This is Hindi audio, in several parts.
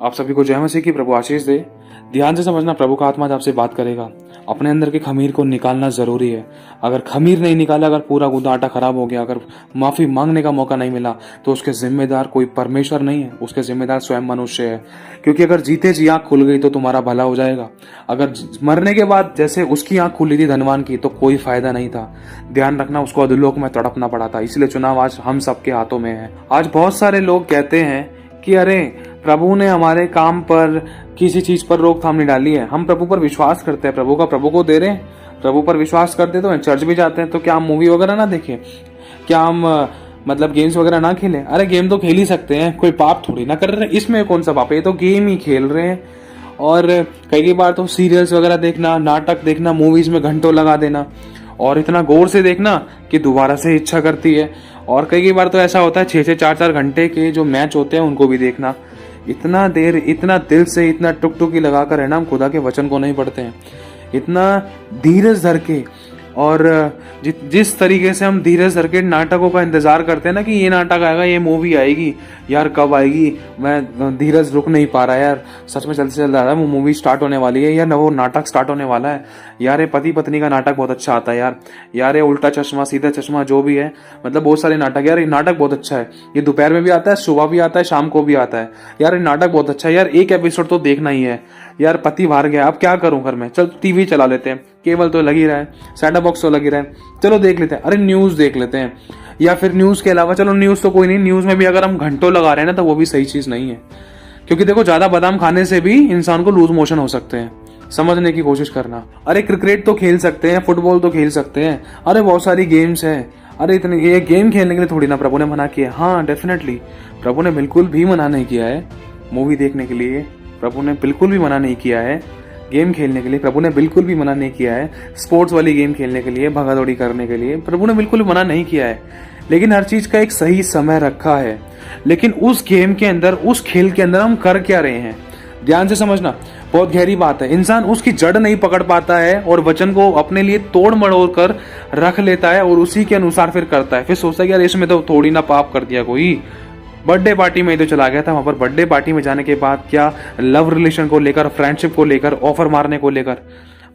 आप सभी को जय मसीह की। प्रभु आशीष दे। ध्यान से समझना, प्रभु का आत्मा आज आपसे बात करेगा। अपने अंदर के खमीर को निकालना जरूरी है। अगर खमीर नहीं निकाला, अगर पूरा गुदा आटा खराब हो गया, अगर माफी मांगने का मौका नहीं मिला, तो उसके जिम्मेदार कोई परमेश्वर नहीं है, उसके जिम्मेदार स्वयं मनुष्य है। क्योंकि अगर जीते जी आंख खुल गई तो तुम्हारा भला हो जाएगा। अगर मरने के बाद जैसे उसकी आंख खुली थी धनवान की, तो कोई फायदा नहीं था। ध्यान रखना, उसको अधोलोक में तड़पना पड़ा था। इसलिए चुनाव आज हम सबके हाथों में है। आज बहुत सारे लोग कहते हैं कि अरे प्रभु ने हमारे काम पर किसी चीज पर रोकथाम नहीं डाली है, हम प्रभु पर विश्वास करते हैं, प्रभु को दे रहे हैं, प्रभु पर विश्वास करते तो चर्च भी जाते हैं, तो क्या हम मूवी वगैरह ना देखें? क्या हम मतलब गेम्स वगैरह ना खेलें? अरे गेम तो खेल ही सकते हैं, कोई पाप थोड़ी ना कर रहे हैं, इसमें कौन सा पाप है? ये तो गेम ही खेल रहे हैं। और कई बार तो सीरियल्स वगैरह देखना, नाटक देखना, मूवीज में घंटों लगा देना और इतना गौर से देखना कि दोबारा से इच्छा करती है। और कई बार तो ऐसा होता है 6-6 4-4 घंटे के जो मैच होते हैं उनको भी देखना। इतना देर, इतना दिल से, इतना टुकटुकी लगाकर है ना, हम खुदा के वचन को नहीं पढ़ते हैं। इतना धीरज धर के, और जिस तरीके से हम धीरज धर के नाटकों का इंतजार करते हैं ना कि ये नाटक आएगा, ये मूवी आएगी, यार कब आएगी, मैं धीरज रुक नहीं पा रहा यार, सच में चलते चल रहा है, वो मूवी स्टार्ट होने वाली है, यार वो नाटक स्टार्ट होने वाला है, यार ये पति पत्नी का नाटक बहुत अच्छा आता है यार ये उल्टा चश्मा सीधा चश्मा जो भी है, मतलब बहुत सारे नाटक, यार ये नाटक बहुत अच्छा है, ये दोपहर में भी आता है, सुबह भी आता है, शाम को भी आता है, यार ये नाटक बहुत अच्छा है, यार एक एपिसोड तो देखना ही है, यार पति बाहर गया, अब क्या करूं घर में, चल टीवी चला लेते हैं, केबल तो लग ही रहा है, सेटअप बॉक्स तो लग ही रहा है, चलो देख लेते हैं, अरे न्यूज देख लेते हैं, या फिर न्यूज के अलावा, चलो न्यूज तो कोई नहीं, न्यूज में भी अगर हम घंटों लगा रहे हैं ना, तो वो भी सही चीज नहीं है। क्योंकि देखो, ज्यादा बादाम खाने से भी इंसान को लूज मोशन हो सकते हैं, समझने की कोशिश करना। अरे क्रिकेट तो खेल सकते हैं, फुटबॉल तो खेल सकते हैं, अरे बहुत सारी गेम्स है, अरे इतने ये गेम खेलने के लिए थोड़ी ना प्रभु ने मना किया। हाँ डेफिनेटली प्रभु ने बिल्कुल भी मना नहीं किया है मूवी देखने के लिए, प्रभु ने बिल्कुल भी मना नहीं किया है गेम खेलने के लिए, प्रभु ने बिल्कुल भी मना नहीं किया है स्पोर्ट्स वाली गेम खेलने के लिए, भागादौड़ी करने के लिए, प्रभु ने बिल्कुल भी मना नहीं किया है। लेकिन हर चीज का एक सही समय रखा है। लेकिन उस गेम के अंदर, उस खेल के अंदर हम कर क्या रहे हैं? ध्यान से समझना, बहुत गहरी बात है। इंसान उसकी जड़ नहीं पकड़ पाता है और वचन को अपने लिए तोड़ मड़ोड़ कर रख लेता है और उसी के अनुसार फिर करता है। फिर सोचता है यार इसमें तो थोड़ी ना पाप कर दिया कोई, बर्थडे पार्टी में तो चला गया था, वहां पर बर्थडे पार्टी में जाने के बाद क्या लव रिलेशन को लेकर, फ्रेंडशिप को लेकर, ऑफर मारने को लेकर,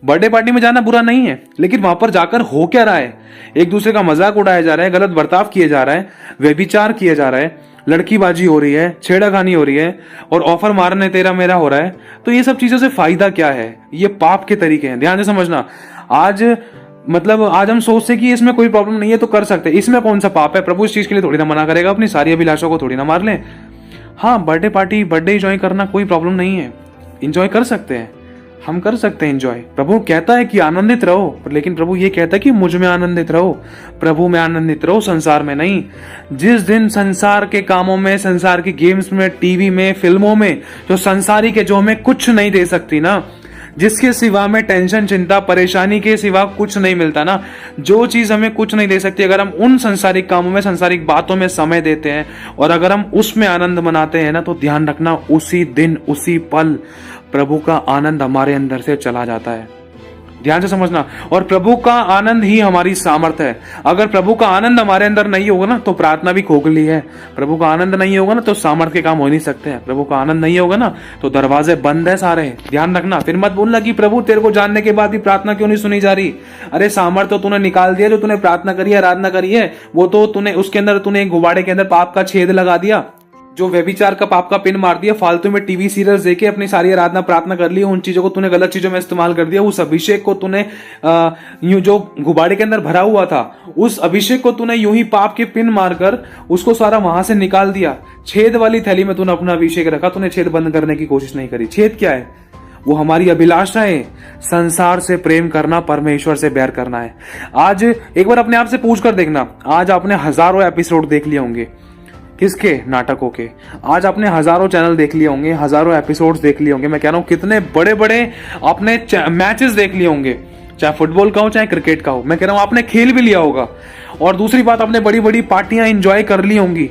बर्थडे पार्टी में जाना बुरा नहीं है, लेकिन वहां पर जाकर हो क्या रहा है? एक दूसरे का मजाक उड़ाया जा रहा है, गलत बर्ताव किए जा रहा है, व्यभिचार किया जा रहा है, लड़कीबाजी हो रही है, छेड़ाखानी हो रही है और ऑफर मारने तेरा मेरा हो रहा है। तो ये सब चीजों से फायदा क्या है? ये पाप के तरीके हैं। ध्यान से समझना, आज हम सोचते कि इसमें कोई प्रॉब्लम नहीं है तो कर सकते, इसमें कौन सा पाप है? प्रभु इस चीज के लिए थोड़ी ना मना करेगा, अपनी सारी अभिलाषाओं को थोड़ी ना मार लें। हाँ, बर्थडे पार्टी, बर्थडे एंजॉय करना कोई प्रॉब्लम नहीं है, एंजॉय कर सकते हैं, हम कर सकते हैं एंजॉय। प्रभु कहता है कि आनंदित रहो, लेकिन प्रभु ये कहता है कि मुझ में आनंदित रहो, प्रभु में आनंदित रहो, संसार में नहीं। जिस दिन संसार के कामों में, संसार की गेम्स में, टीवी में, फिल्मों में, जो संसारी के जो हमें कुछ नहीं दे सकती ना, जिसके सिवा में टेंशन, चिंता, परेशानी के सिवा कुछ नहीं मिलता ना, जो चीज हमें कुछ नहीं दे सकती, अगर हम उन संसारिक कामों में, संसारिक बातों में समय देते हैं और अगर हम उसमें आनंद मनाते हैं ना, तो ध्यान रखना उसी दिन, उसी पल प्रभु का आनंद हमारे अंदर से चला जाता है। ध्यान से समझना, और प्रभु का आनंद ही हमारी सामर्थ्य है। अगर प्रभु का आनंद हमारे अंदर नहीं होगा ना, तो प्रार्थना भी खोखली है। प्रभु का आनंद नहीं होगा ना, तो सामर्थ्य के काम हो नहीं सकते हैं। प्रभु का आनंद नहीं होगा ना, तो दरवाजे बंद है सारे। ध्यान रखना, फिर मत बोलना कि प्रभु तेरे को जानने के बाद भी प्रार्थना क्यों नहीं सुनी जा रही। अरे सामर्थ्य तो तूने निकाल दिया, जो तूने प्रार्थना करी है, आराधना करी है, वो तो तूने उसके अंदर, तूने गुब्बारे के अंदर पाप का छेद लगा दिया, जो व्यभिचार का पाप का पिन मार दिया, फालतू में टीवी सीरियल्स देके अपनी सारी आराधना प्रार्थना कर ली, उन चीजों को तूने गलत चीजों में इस्तेमाल कर दिया। उस अभिषेक को तूने यूं जो गुब्बारे के अंदर भरा हुआ था, उस अभिषेक को तूने यूं ही पाप के पिन मारकर उसको सारा वहां से निकाल दिया। छेद वाली थैली में तूने अपना अभिषेक रखा, तूने छेद बंद करने की कोशिश नहीं करी। छेद क्या है? वो हमारी अभिलाषा है, संसार से प्रेम करना, परमेश्वर से बैर करना है। आज एक बार अपने आप से पूछ कर देखना, आज आपने हजारों एपिसोड देख लिए होंगे, किसके? नाटकों के। आज आपने हजारों चैनल देख लिए होंगे, हजारों एपिसोड्स देख लिए होंगे। मैं कह रहा हूं कितने बड़े बड़े आपने मैचेस देख लिए होंगे, चाहे फुटबॉल का हो चाहे क्रिकेट का हो। मैं कह रहा हूं आपने खेल भी लिया होगा, और दूसरी बात, आपने बड़ी बड़ी पार्टियां एंजॉय कर ली होंगी,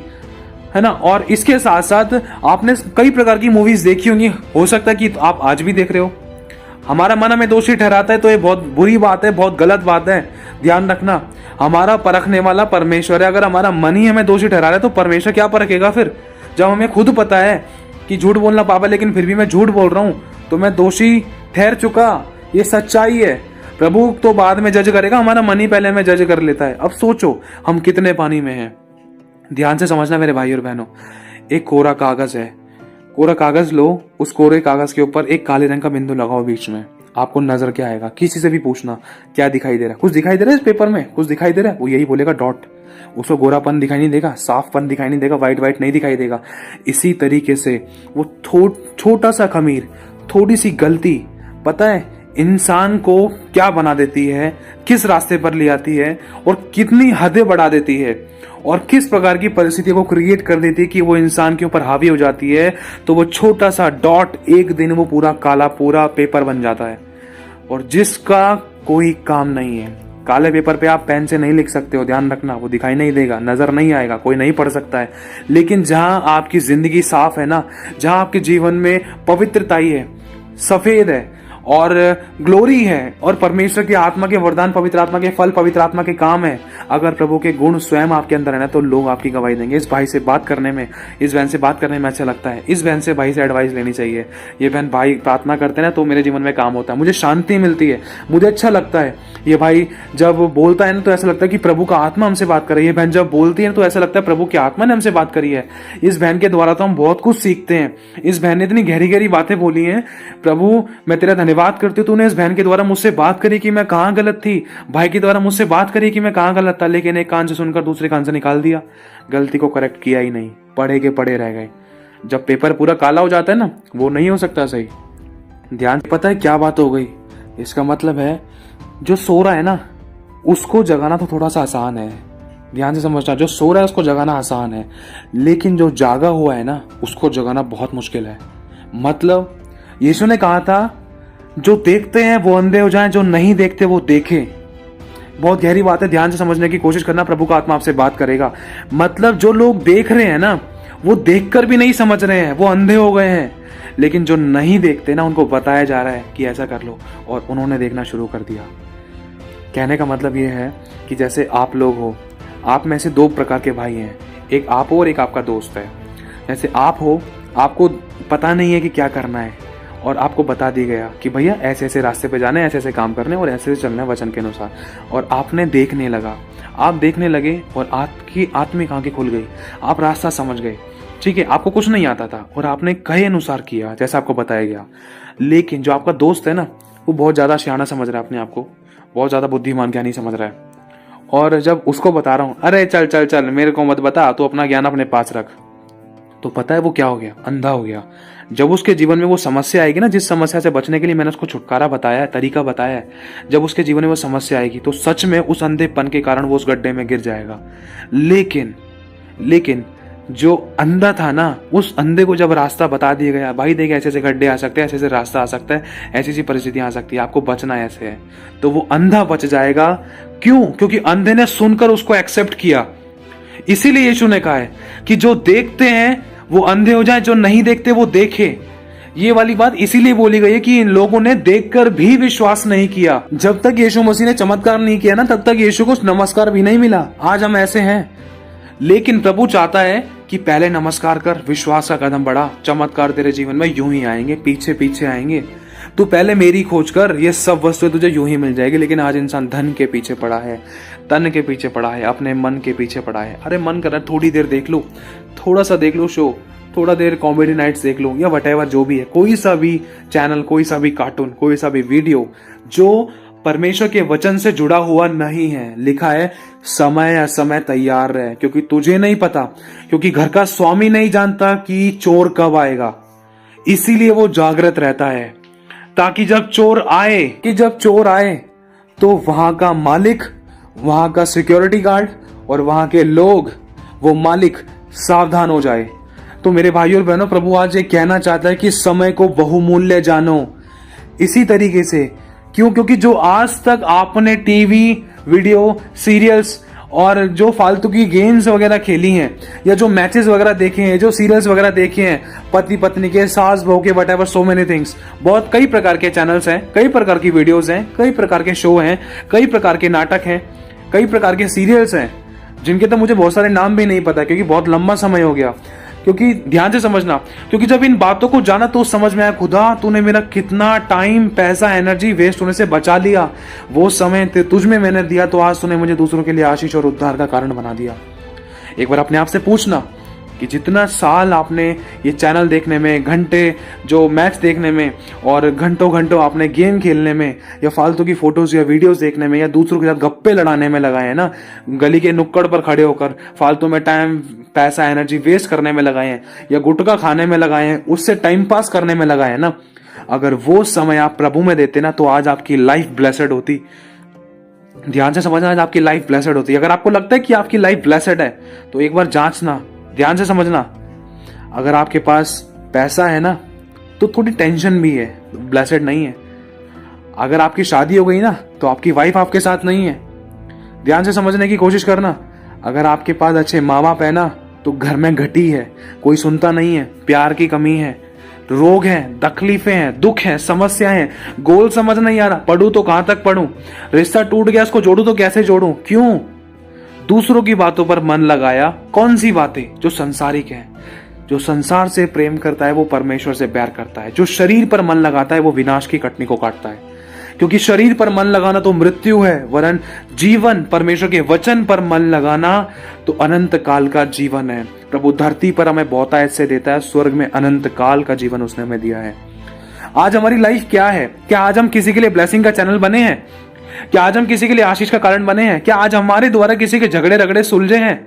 है ना। और इसके साथ साथ आपने कई प्रकार की मूवीज देखी होंगी, हो सकता है कि आप आज भी देख रहे हो। हमारा मन हमें दोषी ठहराता है तो ये बहुत बुरी बात है, बहुत गलत बात है। ध्यान रखना, हमारा परखने वाला परमेश्वर है। अगर हमारा मन ही हमें दोषी ठहरा रहा है तो परमेश्वर क्या परखेगा फिर, जब हमें खुद पता है कि झूठ बोलना पाप है, लेकिन फिर भी मैं झूठ बोल रहा हूं तो मैं दोषी ठहर चुका। ये सच्चाई है। प्रभु तो बाद में जज करेगा, हमारा मन ही पहले में जज कर लेता है। अब सोचो हम कितने पानी में हैं। ध्यान से समझना मेरे भाई और बहनों, एक कोरा कागज है, कोरा कागज लो, उस कोरे कागज के ऊपर एक काले रंग का बिंदु लगाओ बीच में। आपको नजर क्या आएगा? किसी से भी पूछना क्या दिखाई दे रहा है? कुछ दिखाई दे रहा है इस पेपर में? कुछ दिखाई दे रहा है? वो यही बोलेगा डॉट। उसको गोरापन दिखाई नहीं देगा, साफपन दिखाई नहीं देगा, वाइट वाइट नहीं दिखाई देगा। इसी तरीके से वो छोटा सा खमीर, थोड़ी सी गलती, पता है इंसान को क्या बना देती है, किस रास्ते पर ले आती है और कितनी हदें बढ़ा देती है और किस प्रकार की परिस्थितियों को क्रिएट कर देती है कि वो इंसान के ऊपर हावी हो जाती है। तो वो छोटा सा डॉट एक दिन वो पूरा काला पूरा पेपर बन जाता है, और जिसका कोई काम नहीं है। काले पेपर पे आप पेन से नहीं लिख सकते हो, ध्यान रखना, वो दिखाई नहीं देगा, नजर नहीं आएगा, कोई नहीं पढ़ सकता है। लेकिन जहां आपकी जिंदगी साफ है ना, जहां आपके जीवन में पवित्रताई है, सफेद है और ग्लोरी है और परमेश्वर की आत्मा के वरदान, पवित्र आत्मा के फल, पवित्र आत्मा के काम है, अगर प्रभु के गुण स्वयं आपके अंदर है ना, तो लोग आपकी गवाही देंगे। इस भाई से बात करने में, इस बहन से बात करने में अच्छा लगता है। इस बहन से भाई से एडवाइस लेनी चाहिए। ये बहन भाई प्रार्थना करते हैं ना तो मेरे जीवन में काम होता है, मुझे शांति मिलती है, मुझे अच्छा लगता है। ये भाई जब बोलता है ना तो ऐसा लगता है कि प्रभु का आत्मा हमसे बात कर रही है। बहन जब बोलती है तो ऐसा लगता है प्रभु की आत्मा ने हमसे बात करी है। इस बहन के द्वारा तो हम बहुत कुछ सीखते हैं। इस बहन ने इतनी गहरी गहरी बातें बोली हैं। प्रभु मैं तेरा धन्यवाद करती हूँ, तूने इस बहन के द्वारा मुझसे बात करी कि मैं कहाँ गलत थी, भाई के द्वारा मुझसे बात करी कि मैं कहाँ गलत था, लेकिन एक कान से सुनकर दूसरे कान से निकाल दिया, गलती को करेक्ट किया ही नहीं, पढ़े के पढ़े रह गए। जब पेपर पूरा काला हो जाता है ना, वो नहीं हो सकता सही। ध्यान से पता है क्या बात हो गई? इसका मतलब है जो सो रहा है ना उसको जगाना तो थोड़ा सा आसान है। ध्यान से समझना, जो सो रहा है उसको जगाना आसान है, लेकिन जो जागा हुआ है ना उसको जगाना बहुत मुश्किल है। मतलब यीशु ने कहा था जो देखते हैं वो अंधे हो जाएं, जो नहीं देखते वो देखें। बहुत गहरी बात है, ध्यान से समझने की कोशिश करना, प्रभु का आत्मा आपसे बात करेगा। मतलब जो लोग देख रहे हैं ना वो देखकर भी नहीं समझ रहे हैं, वो अंधे हो गए हैं, लेकिन जो नहीं देखते ना उनको बताया जा रहा है कि ऐसा कर लो, और उन्होंने देखना शुरू कर दिया। कहने का मतलब ये है कि जैसे आप लोग हो, आप में से दो प्रकार के भाई हैं, एक आप हो और एक आपका दोस्त है। जैसे आप हो, आपको पता नहीं है कि क्या करना है और आपको बता दिया गया कि भैया ऐसे ऐसे रास्ते पे जाना है, ऐसे ऐसे काम करने और ऐसे ऐसे चलना है वचन के अनुसार, और आपने देखने लगा, आप देखने लगे और आपकी आत्मिक आंखें खुल गई, आप रास्ता समझ गए। ठीक है, आपको कुछ नहीं आता था और आपने कहे अनुसार किया जैसा आपको बताया गया। लेकिन जो आपका दोस्त है ना वो बहुत ज्यादा सियाना समझ रहा है अपने आप को, बहुत ज्यादा बुद्धिमान ज्ञानी समझ रहा है, और जब उसको बता रहा हूं अरे चल चल चल मेरे को मत बता, तो अपना ज्ञान अपने पास रख, तो पता है वो क्या हो गया? अंधा हो गया। जब उसके जीवन में वो समस्या आएगी ना, जिस समस्या से बचने के लिए मैंने उसको छुटकारा बताया है, तरीका बताया है, जब उसके जीवन में वो समस्या आएगी तो सच में उस अंधेपन के कारण वो उस गड्ढे में गिर जाएगा। लेकिन जो अंधा था ना, उस अंधे को जब रास्ता बता दिया गया, भाई देख ऐसे ऐसे गड्ढे आ सकते हैं, ऐसे ऐसे रास्ता आ सकता है, ऐसी ऐसी परिस्थितियां आ सकती है, आपको बचना ऐसे है, तो वो अंधा बच जाएगा। क्यों? क्योंकि अंधे ने सुनकर उसको एक्सेप्ट किया। इसीलिए यीशु ने कहा है कि जो देखते हैं वो अंधे हो जाए, जो नहीं देखते वो देखे। ये वाली बात इसीलिए बोली गई है कि इन लोगों ने देखकर भी विश्वास नहीं किया। जब तक यीशु मसीह ने चमत्कार नहीं किया ना, तब तक यीशु को नमस्कार भी नहीं मिला। आज हम ऐसे हैं, लेकिन प्रभु चाहता है कि पहले नमस्कार कर, विश्वास का कदम बढ़ा, चमत्कार तेरे जीवन में यूं ही आएंगे, पीछे पीछे आएंगे। तू पहले मेरी खोज कर, ये सब वस्तुएं तुझे यूं ही मिल जाएगी। लेकिन आज इंसान धन के पीछे पड़ा है, तन के पीछे पड़ा है, अपने मन के पीछे पड़ा है। अरे मन कर रहा है थोड़ी देर देख लो, थोड़ा सा देख लो शो, थोड़ा देर कॉमेडी नाइट्स देख लो, या वटेवर जो भी है, कोई सा भी चैनल, कोई सा भी कार्टून, कोई सा भी वीडियो जो परमेश्वर के वचन से जुड़ा हुआ नहीं है। लिखा है समय असमय तैयार रहे, क्योंकि तुझे नहीं पता, क्योंकि घर का स्वामी नहीं जानता कि चोर कब आएगा, इसीलिए वो जागृत रहता है, ताकि जब चोर आए तो वहां का मालिक, वहां का सिक्योरिटी गार्ड और वहां के लोग, वो मालिक सावधान हो जाए। तो मेरे भाइयों और बहनों, प्रभु आज ये कहना चाहता है कि समय को बहुमूल्य जानो। इसी तरीके से क्यों? क्योंकि जो आज तक आपने टीवी, वीडियो, सीरियल्स और जो फालतू की गेम्स वगैरह खेली हैं, या जो मैचेस वगैरह देखे हैं, जो सीरियल्स वगैरह देखे हैं, पति पत्नी के, सास बहू के, what ever, so many things, बहुत कई प्रकार के चैनल्स हैं, कई प्रकार की वीडियोस हैं, कई प्रकार के शो हैं, कई प्रकार के नाटक हैं, कई प्रकार के सीरियल्स हैं, जिनके तो मुझे बहुत सारे नाम भी नहीं पता क्योंकि बहुत लंबा समय हो गया। क्योंकि ध्यान से समझना, क्योंकि जब इन बातों को जाना तो समझ में आया, खुदा तूने मेरा कितना टाइम, पैसा, एनर्जी वेस्ट होने से बचा लिया। वो समय तुझ में मैंने दिया तो आज तूने मुझे दूसरों के लिए आशीष और उद्धार का कारण बना दिया। एक बार अपने आप से पूछना कि जितना साल आपने ये चैनल देखने में, घंटे जो मैच देखने में और घंटों घंटों आपने गेम खेलने में या फालतू की फोटोज या वीडियोस देखने में या दूसरों के साथ गप्पे लड़ाने में लगाए हैं ना, गली के नुक्कड़ पर खड़े होकर फालतू में टाइम, पैसा, एनर्जी वेस्ट करने में लगाए हैं या गुटखा खाने में लगाए हैं, उससे टाइम पास करने में लगाए हैं ना, अगर वो समय आप प्रभु में देते ना तो आज आपकी लाइफ ब्लेसड होती। ध्यान से समझना, आज आपकी लाइफ ब्लेसड होती। अगर आपको लगता है कि आपकी लाइफ ब्लेसड है तो एक बार जांचना, ध्यान से समझना। अगर आपके पास पैसा है ना तो थोड़ी टेंशन भी है, ब्लेसड नहीं है। अगर आपकी शादी हो गई ना तो आपकी वाइफ आपके साथ नहीं है, ध्यान से समझने की कोशिश करना। अगर आपके पास अच्छे माँ बाप है ना तो घर में घटी है, कोई सुनता नहीं है, प्यार की कमी है, रोग है, तकलीफें हैं, दुख है, समस्याएं हैं, गोल समझ नहीं आ रहा, पढ़ूं तो कहां तक पढ़ूं, रिश्ता टूट गया उसको जोड़ूं तो कैसे जोड़ूं, क्यों? दूसरों की बातों पर मन लगाया। कौन सी बातें? जो संसारिक है। जो संसार से प्रेम करता है वो परमेश्वर से प्यार करता है। जो शरीर पर मन लगाता है वो विनाश की कटनी को काटता है, क्योंकि शरीर पर मन लगाना तो मृत्यु है, वरन जीवन, परमेश्वर के वचन पर मन लगाना तो अनंत काल का जीवन है। प्रभु धरती पर हमें बहुतायत से देता है, स्वर्ग में अनंत काल का जीवन उसने हमें दिया है। आज हमारी लाइफ क्या है? क्या आज हम किसी के लिए ब्लेसिंग का चैनल बने हैं? क्या आज हम किसी के लिए आशीष का कारण बने हैं? क्या आज हमारे द्वारा किसी के झगड़े रगड़े सुलझे हैं?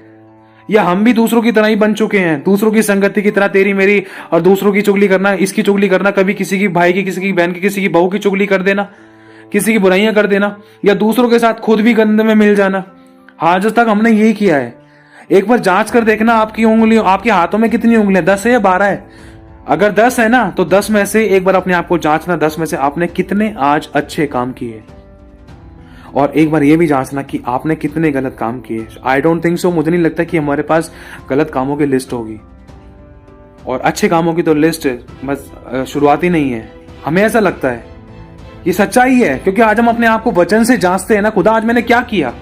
या हम भी दूसरों की तरह ही बन चुके हैं, दूसरों की संगति की तरह, तेरी मेरी, और दूसरों की चुगली करना, इसकी चुगली करना, कभी किसी की भाई की, किसी की बहन की, किसी की बहू की चुगली कर देना, किसी की बुराइयां कर देना, या दूसरों के साथ खुद भी गंद में मिल जाना। आज तक हमने यही किया है। एक बार जांच कर देखना, आपकी उंगलियों, आपके हाथों में कितनी उंगलियां, 10 है या 12 है? अगर 10 है ना तो 10 में से एक बार अपने आप को जांचना, 10 में से आपने कितने आज अच्छे काम किए, और एक बार ये भी जांचना कि आपने कितने गलत काम किए। आई डोंट थिंक सो, मुझे नहीं लगता कि हमारे पास गलत कामों की लिस्ट होगी, और अच्छे कामों की तो लिस्ट बस शुरुआत ही नहीं है। हमें ऐसा लगता है, ये सच्चाई है, क्योंकि आज हम अपने आप को वचन से जांचते हैं ना, खुदा आज मैंने क्या किया,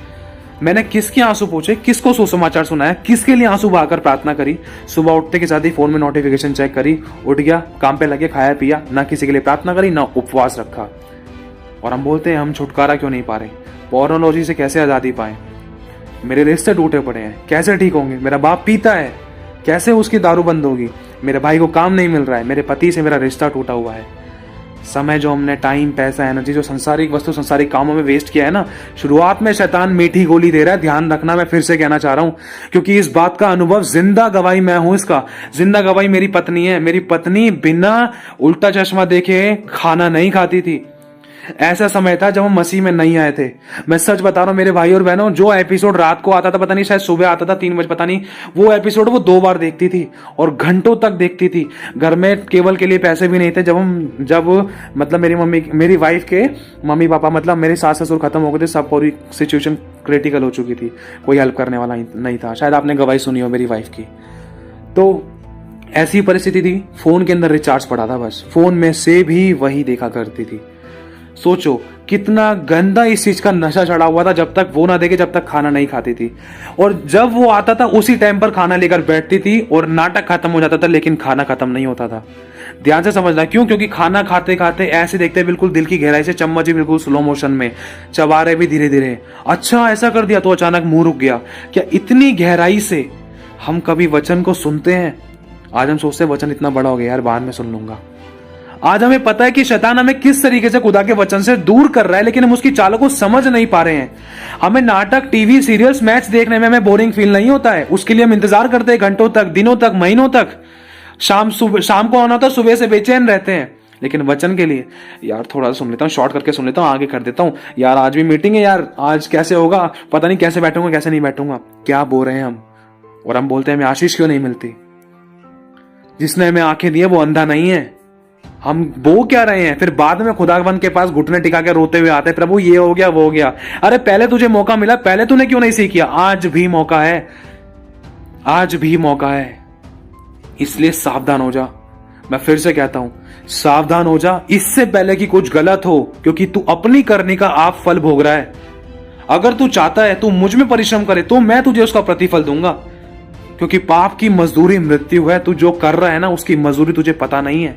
मैंने किसके आंसू पूछे, किसको सुसमाचार सुनाया, किसके लिए आंसू बहाकर प्रार्थना करी, सुबह उठते के साथ ही फोन में नोटिफिकेशन चेक करी, उठ गया, काम पे लगे, खाया पिया, ना किसी के लिए प्रार्थना करी, ना उपवास रखा। और हम बोलते हैं हम छुटकारा क्यों नहीं पा रहे, पोर्नोलॉजी से कैसे आजादी पाए, मेरे रिश्ते टूटे पड़े हैं, कैसे ठीक होंगे, मेरा बाप पीता है, कैसे उसकी दारू बंद होगी, मेरे भाई को काम नहीं मिल रहा है, मेरे पति से मेरा रिश्ता टूटा हुआ है। समय जो हमने टाइम, पैसा, एनर्जी जो संसारिक वस्तु, संसारिक कामों में वेस्ट किया है ना, शुरुआत में शैतान मीठी गोली दे रहा है, ध्यान रखना, मैं फिर से कहना चाह रहा हूं, क्योंकि इस बात का अनुभव जिंदा गवाही मैं हूं, इसका जिंदा गवाही मेरी पत्नी है। मेरी पत्नी बिना उल्टा चश्मा देखे खाना नहीं खाती थी। ऐसा समय था जब हम मसीह में नहीं आए थे। मैं सच बता रहा हूं मेरे भाई और बहनों, जो एपिसोड रात को आता था, पता नहीं शायद सुबह आता था 3 बजे, पता नहीं, वो एपिसोड वो 2 बार देखती थी और घंटों तक देखती थी। घर में केबल के लिए पैसे भी नहीं थे। जब मतलब मेरी वाइफ के मम्मी पापा, मतलब मेरे सास ससुर खत्म हो गए थे, सब पूरी सिचुएशन क्रिटिकल हो चुकी थी, कोई हेल्प करने वाला नहीं था। शायद आपने गवाही सुनी हो मेरी वाइफ की। तो ऐसी परिस्थिति थी, फोन के अंदर रिचार्ज पड़ा था, बस फोन में से भी वही देखा करती थी। सोचो कितना गंदा इस चीज का नशा चढ़ा हुआ था, जब तक वो ना देखे, जब तक खाना नहीं खाती थी। और जब वो आता था उसी टाइम पर खाना लेकर बैठती थी और नाटक खत्म हो जाता था, लेकिन खाना खत्म नहीं होता था। ध्यान से समझना, क्यों? क्योंकि खाना खाते खाते ऐसे देखते बिल्कुल दिल की गहराई से, चम्मच भी बिल्कुल स्लो मोशन में, चबा रहे भी धीरे धीरे। अच्छा ऐसा कर दिया तो अचानक मुंह रुक गया। क्या इतनी गहराई से हम कभी वचन को सुनते हैं? आज हम सोचते हैं वचन इतना बड़ा हो गया यार, बाद में सुन लूंगा। आज हमें पता है कि शैतान हमें किस तरीके से खुदा के वचन से दूर कर रहा है, लेकिन हम उसकी चालों को समझ नहीं पा रहे हैं। हमें नाटक, टीवी सीरियल्स, मैच देखने में हमें बोरिंग फील नहीं होता है, उसके लिए हम इंतजार करते हैं घंटों तक, दिनों तक, महीनों तक। शाम को आना होता है, सुबह से बेचैन रहते हैं। लेकिन वचन के लिए यार थोड़ा सुन लेता हूँ, शॉर्ट करके सुन लेता हूँ, आगे कर देता हूँ, यार आज भी मीटिंग है, यार आज कैसे होगा पता नहीं, कैसे बैठूंगा कैसे नहीं बैठूंगा। क्या बोल रहे हैं हम? और हम बोलते हैं हमें आशीष क्यों नहीं मिलती? जिसने हमें आंखें दी है वो अंधा नहीं है। हम वो क्या रहे हैं? फिर बाद में खुदावन के पास घुटने टिका के रोते हुए आते हैं, प्रभु ये हो गया वो हो गया। अरे पहले तुझे मौका मिला, पहले तूने क्यों नहीं सीखा? आज भी मौका है, आज भी मौका है, इसलिए सावधान हो जा। मैं फिर से कहता हूं, सावधान हो जा, इससे पहले कि कुछ गलत हो, क्योंकि तू अपनी करने का आप फल भोग रहा है। अगर तू चाहता है तू मुझ में परिश्रम करे तो मैं तुझे उसका प्रतिफल दूंगा। क्योंकि पाप की मजदूरी मृत्यु है। तू जो कर रहा है ना, उसकी मजदूरी तुझे पता नहीं है।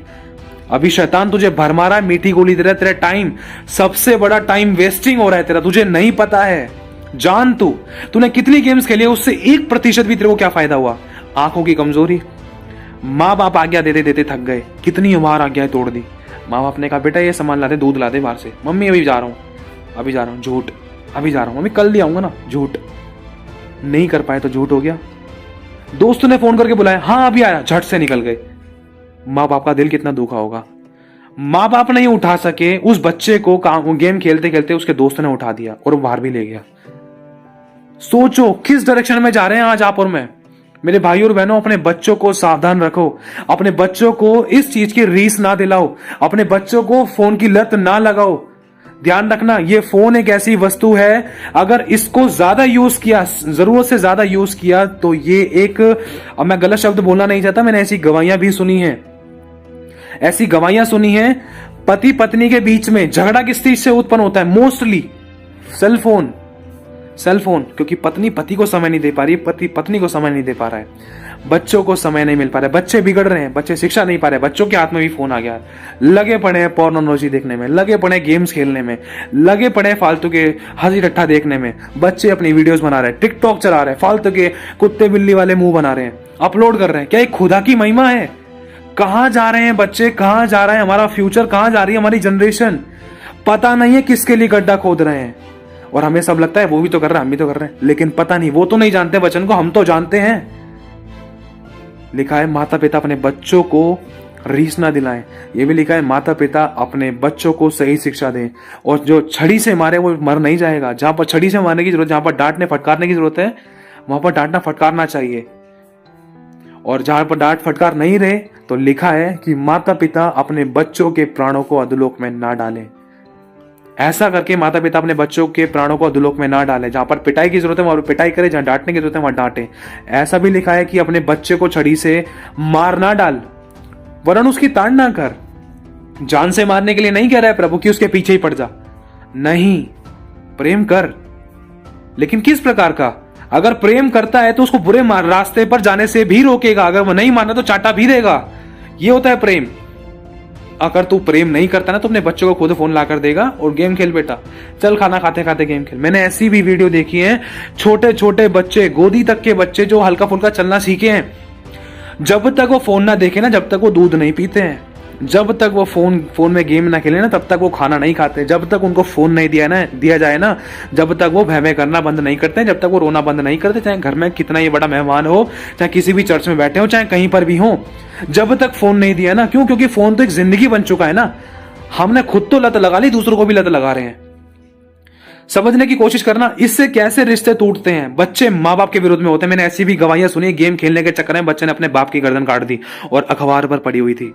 अभी शैतान तुझे भरमा रहा है, मीठी गोली दे रहा है, तेरा टाइम, सबसे बड़ा टाइम वेस्टिंग हो रहा है तेरा, तुझे नहीं पता है। जान तूने कितनी गेम्स खेली है, उससे 1% भी तेरे को क्या फायदा हुआ? आंखों की कमजोरी, माँ बाप आज्ञा देते देते थक गए, कितनी बार आज्ञा तोड़ दी। माँ बाप ने कहा बेटा ये सामान ला दे, दूध ला दे बाहर से। मम्मी अभी जा रहा हूँ, अभी जा रहा हूँ, झूठ। अभी जा रहा हूँ मम्मी, कल ले आऊंगा ना, झूठ। नहीं कर पाए तो झूठ हो गया। दोस्त ने फोन करके बुलाया, हाँ अभी आया, झट से निकल गए। माँ बाप का दिल कितना दुखा होगा। माँ बाप नहीं उठा सके उस बच्चे को, गेम खेलते खेलते उसके दोस्त ने उठा दिया और वो बाहर भी ले गया। सोचो किस डायरेक्शन में जा रहे हैं आज आप और मैं। मेरे भाई और बहनों, अपने बच्चों को सावधान रखो, अपने बच्चों को इस चीज की रीस ना दिलाओ, अपने बच्चों को फोन की लत ना लगाओ। ध्यान रखना, ये फोन एक ऐसी वस्तु है, अगर इसको ज्यादा यूज किया, जरूरत से ज्यादा यूज किया, तो ये एक, अब मैं गलत शब्द बोलना नहीं चाहता, मैंने ऐसी गवाहियां भी सुनी है, ऐसी गवाहियां सुनी है, पति पत्नी के बीच में झगड़ा किस चीज से उत्पन्न होता है? मोस्टली सेल फोन, क्योंकि पत्नी पति को समय नहीं दे पा रही है, पति पत्नी को समय नहीं दे पा रहा है, बच्चों को समय नहीं मिल पा रहा है, बच्चे बिगड़ रहे हैं, बच्चे शिक्षा नहीं पा रहे, बच्चों के हाथ में भी फोन आ गया है, लगे पड़े हैं पोर्नोलॉजी देखने में, लगे पड़े हैं गेम्स खेलने में, लगे पड़े हैं फालतू के हंसी रट्टा देखने में। बच्चे अपनी वीडियोस बना रहे हैं, टिकटॉक चला रहे हैं, फालतू के कुत्ते बिल्ली वाले मुंह बना रहे हैं, अपलोड कर रहे हैं। क्या ये खुदा की महिमा है? कहां जा रहे हैं बच्चे, कहां जा रहा है हमारा फ्यूचर, कहां जा रही है हमारी जनरेशन? पता नहीं है किसके लिए गड्ढा खोद रहे हैं। और हमें सब लगता है वो भी तो कर रहा है, हम भी तो कर रहे हैं, लेकिन पता नहीं, वो तो नहीं जानते वचन को, हम तो जानते हैं। लिखा है माता पिता अपने बच्चों को रीस ना दिलाएं। ये भी लिखा है माता पिता अपने बच्चों को सही शिक्षा दें। और जो छड़ी से मारे वो मर नहीं जाएगा। जहां पर छड़ी से मारने की जरूरत, जहां पर डांटने फटकारने की जरूरत है, वहां पर डांटना फटकारना चाहिए। और जहां पर डांट फटकार नहीं रहे, तो लिखा है कि माता पिता अपने बच्चों के प्राणों को अधोलोक में ना डालें। ऐसा करके माता पिता अपने बच्चों के प्राणों को अधोलोक में ना डालें। जहां पर पिटाई की जरूरत है वहां पर पिटाई करे, जहां डांटने की जरूरत है वहां डांटे। ऐसा भी लिखा है कि अपने बच्चे को छड़ी से मार ना डाल, वरन उसकी ताड़ ना कर। जान से मारने के लिए नहीं कह रहा है प्रभु कि उसके पीछे ही पड़ जा, नहीं, प्रेम कर, लेकिन किस प्रकार का? अगर प्रेम करता है तो उसको बुरे रास्ते पर जाने से भी रोकेगा, अगर वो नहीं माना तो चाटा भी देगा। ये होता है प्रेम। अगर तू प्रेम नहीं करता ना तो अपने बच्चों को खुद फोन ला कर देगा और गेम खेल बेटा, चल खाना खाते खाते गेम खेल। मैंने ऐसी भी वीडियो देखी है, छोटे छोटे बच्चे, गोदी तक के बच्चे जो हल्का फुल्का चलना सीखे हैं, जब तक वो फोन ना देखे ना, जब तक वो दूध नहीं पीते हैं, जब तक वो फोन में गेम ना खेले ना, तब तक वो खाना नहीं खाते, जब तक उनको फोन नहीं दिया जाए ना, जब तक वो भय करना बंद नहीं करते, जब तक वो रोना बंद नहीं करते, चाहे घर में कितना ही बड़ा मेहमान हो, चाहे किसी भी चर्च में बैठे हो, चाहे कहीं पर भी हो, जब तक फोन नहीं दिया ना। क्यों? क्योंकि फोन तो एक जिंदगी बन चुका है ना। हमने खुद तो लत लगा ली, दूसरों को भी लत लगा रहे हैं। समझने की कोशिश करना, इससे कैसे रिश्ते टूटते हैं। बच्चे माँ बाप के विरोध में होते हैं। मैंने ऐसी भी गवाहियां सुनी, गेम खेलने के चक्कर में बच्चे ने अपने बाप की गर्दन काट दी और अखबार पर पड़ी हुई थी।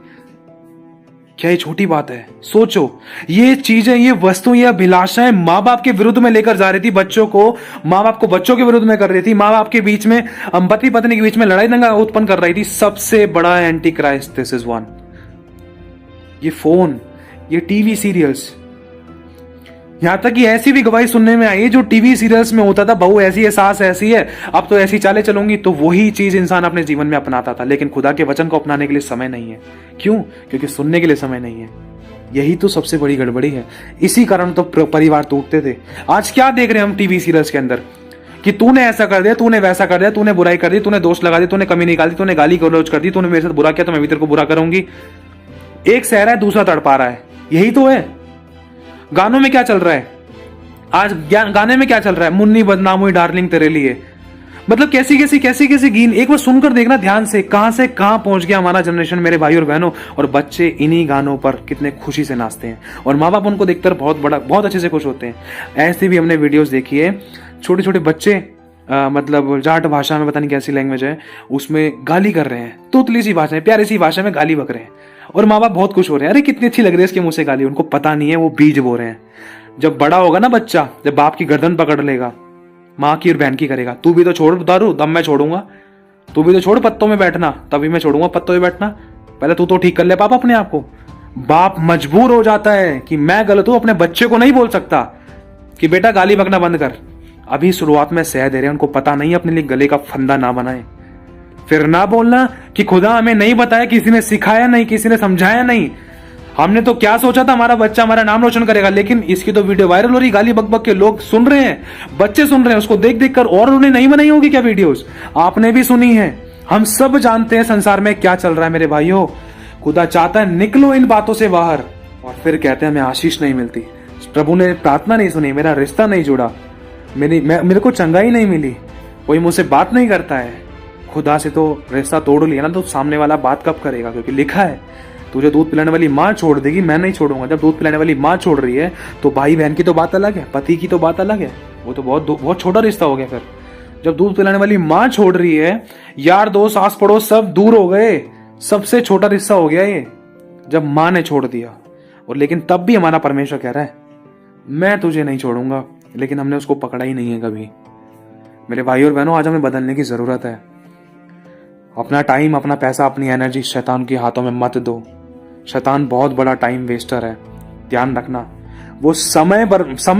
क्या ये छोटी बात है? सोचो, ये चीजें, ये वस्तु, ये अभिलाषाएं माँ बाप के विरुद्ध में लेकर जा रही थी बच्चों को, माँ बाप को बच्चों के विरुद्ध में कर रही थी, माँ बाप के बीच में, पति पत्नी के बीच में लड़ाई दंगा उत्पन्न कर रही थी। सबसे बड़ा anti Christ this is one, ये फोन, ये टीवी सीरियल्स। यहां तक कि ऐसी भी गवाही सुनने में आई है जो टीवी सीरियल्स में होता था, बहू ऐसी है, सास ऐसी है, अब तो ऐसी चाले चलूंगी, तो वही चीज इंसान अपने जीवन में अपनाता था। लेकिन खुदा के वचन को अपनाने के लिए समय नहीं है। क्यों? क्योंकि सुनने के लिए समय नहीं है। यही तो सबसे बड़ी गड़बड़ी है। इसी कारण तो परिवार टूटते थे। आज क्या देख रहे हैं हम टीवी सीरियल्स के अंदर कि तूने ऐसा कर दिया, तूने वैसा कर दिया, तूने बुराई कर दी, तूने दोष लगा दी, तूने कमी निकाल दी, तूने गाली गलौज कर दी, तूने मेरे साथ बुरा किया तो मैं भी तेरे को बुरा करूंगी। एक सह रहा है, दूसरा तड़पा रहा है। यही तो है। गानों में क्या चल रहा है आज? गाने में क्या चल रहा है? मुन्नी बदनाम हुई डार्लिंग तेरे लिए। मतलब कैसी कैसी गीन। एक बार सुनकर देखना ध्यान से कहां पहुंच गया हमारा जनरेशन, मेरे भाई और बहनों। और बच्चे इन्हीं गानों पर कितने खुशी से नाचते हैं और माँ बाप उनको देखकर बहुत अच्छे से खुश होते हैं। ऐसी भी हमने वीडियोस देखी है, छोटे छोटे बच्चे मतलब जाट भाषा में, पता नहीं कैसी लैंग्वेज है, उसमें गाली कर रहे हैं, तोतली सी भाषा है, प्यारी सी भाषा में गाली बक रहे हैं और माँ बाप बहुत खुश हो रहे हैं। अरे कितनी अच्छी लग रही है इसके मुंह से गाली। उनको पता नहीं है वो बीज बो रहे हैं। जब बड़ा होगा ना बच्चा, जब बाप की गर्दन पकड़ लेगा, माँ की और बहन की करेगा, तू भी तो छोड़ दारू, तब मैं छोड़ूंगा, तू भी तो छोड़ पत्तों में बैठना, तभी मैं छोड़ूंगा पत्तों में बैठना, पहले तू तो ठीक कर ले पापा अपने आप को। बाप मजबूर हो जाता है कि मैं गलत हूं, अपने बच्चे को नहीं बोल सकता कि बेटा गाली बकना बंद कर। अभी शुरुआत में सह दे रहे हैं, उनको पता नहीं अपने लिए गले का फंदा ना बनाए। फिर ना बोलना कि खुदा हमें नहीं बताया, किसी ने सिखाया नहीं, किसी ने समझाया नहीं, हमने तो क्या सोचा था हमारा बच्चा हमारा नाम रोशन करेगा। लेकिन इसकी तो वीडियो वायरल हो रही, गाली बक बक के लोग सुन रहे हैं, बच्चे सुन रहे हैं उसको देख देख कर, और उन्हें नहीं बनाई होगी क्या वीडियोस? आपने भी सुनी है, हम सब जानते हैं संसार में क्या चल रहा है मेरे भाइयों। खुदा चाहता है निकलो इन बातों से बाहर। और फिर कहते हैं हमें आशीष नहीं मिलती, प्रभु ने प्रार्थना नहीं सुनी, मेरा रिश्ता नहीं जुड़ा, मेरे को चंगाई नहीं मिली, कोई मुझसे बात नहीं करता है। खुदा से तो रिश्ता तोड़ लिया ना, तो सामने वाला बात कब करेगा? क्योंकि लिखा है तुझे दूध पिलाने वाली माँ छोड़ देगी, मैं नहीं छोड़ूंगा। जब दूध पिलाने वाली माँ छोड़ रही है तो भाई बहन की तो बात अलग है, पति की तो बात अलग है, वो तो बहुत छोटा रिश्ता हो गया। फिर जब दूध पिलाने वाली माँ छोड़ रही है, यार दोस्त आस पड़ोस सब दूर हो गए, सबसे छोटा रिश्ता हो गया ये, जब माँ ने छोड़ दिया। और लेकिन तब भी हमारा परमेश्वर कह रहा है मैं तुझे नहीं छोड़ूंगा, लेकिन हमने उसको पकड़ा ही नहीं है कभी। मेरे भाई और बहनों, आज हमें बदलने की जरूरत है। अपना टाइम, अपना पैसा, अपनी एनर्जी शैतान के हाथों में मत दो। शैतान बहुत बड़ा टाइम वेस्टर है, ध्यान रखना। वो समय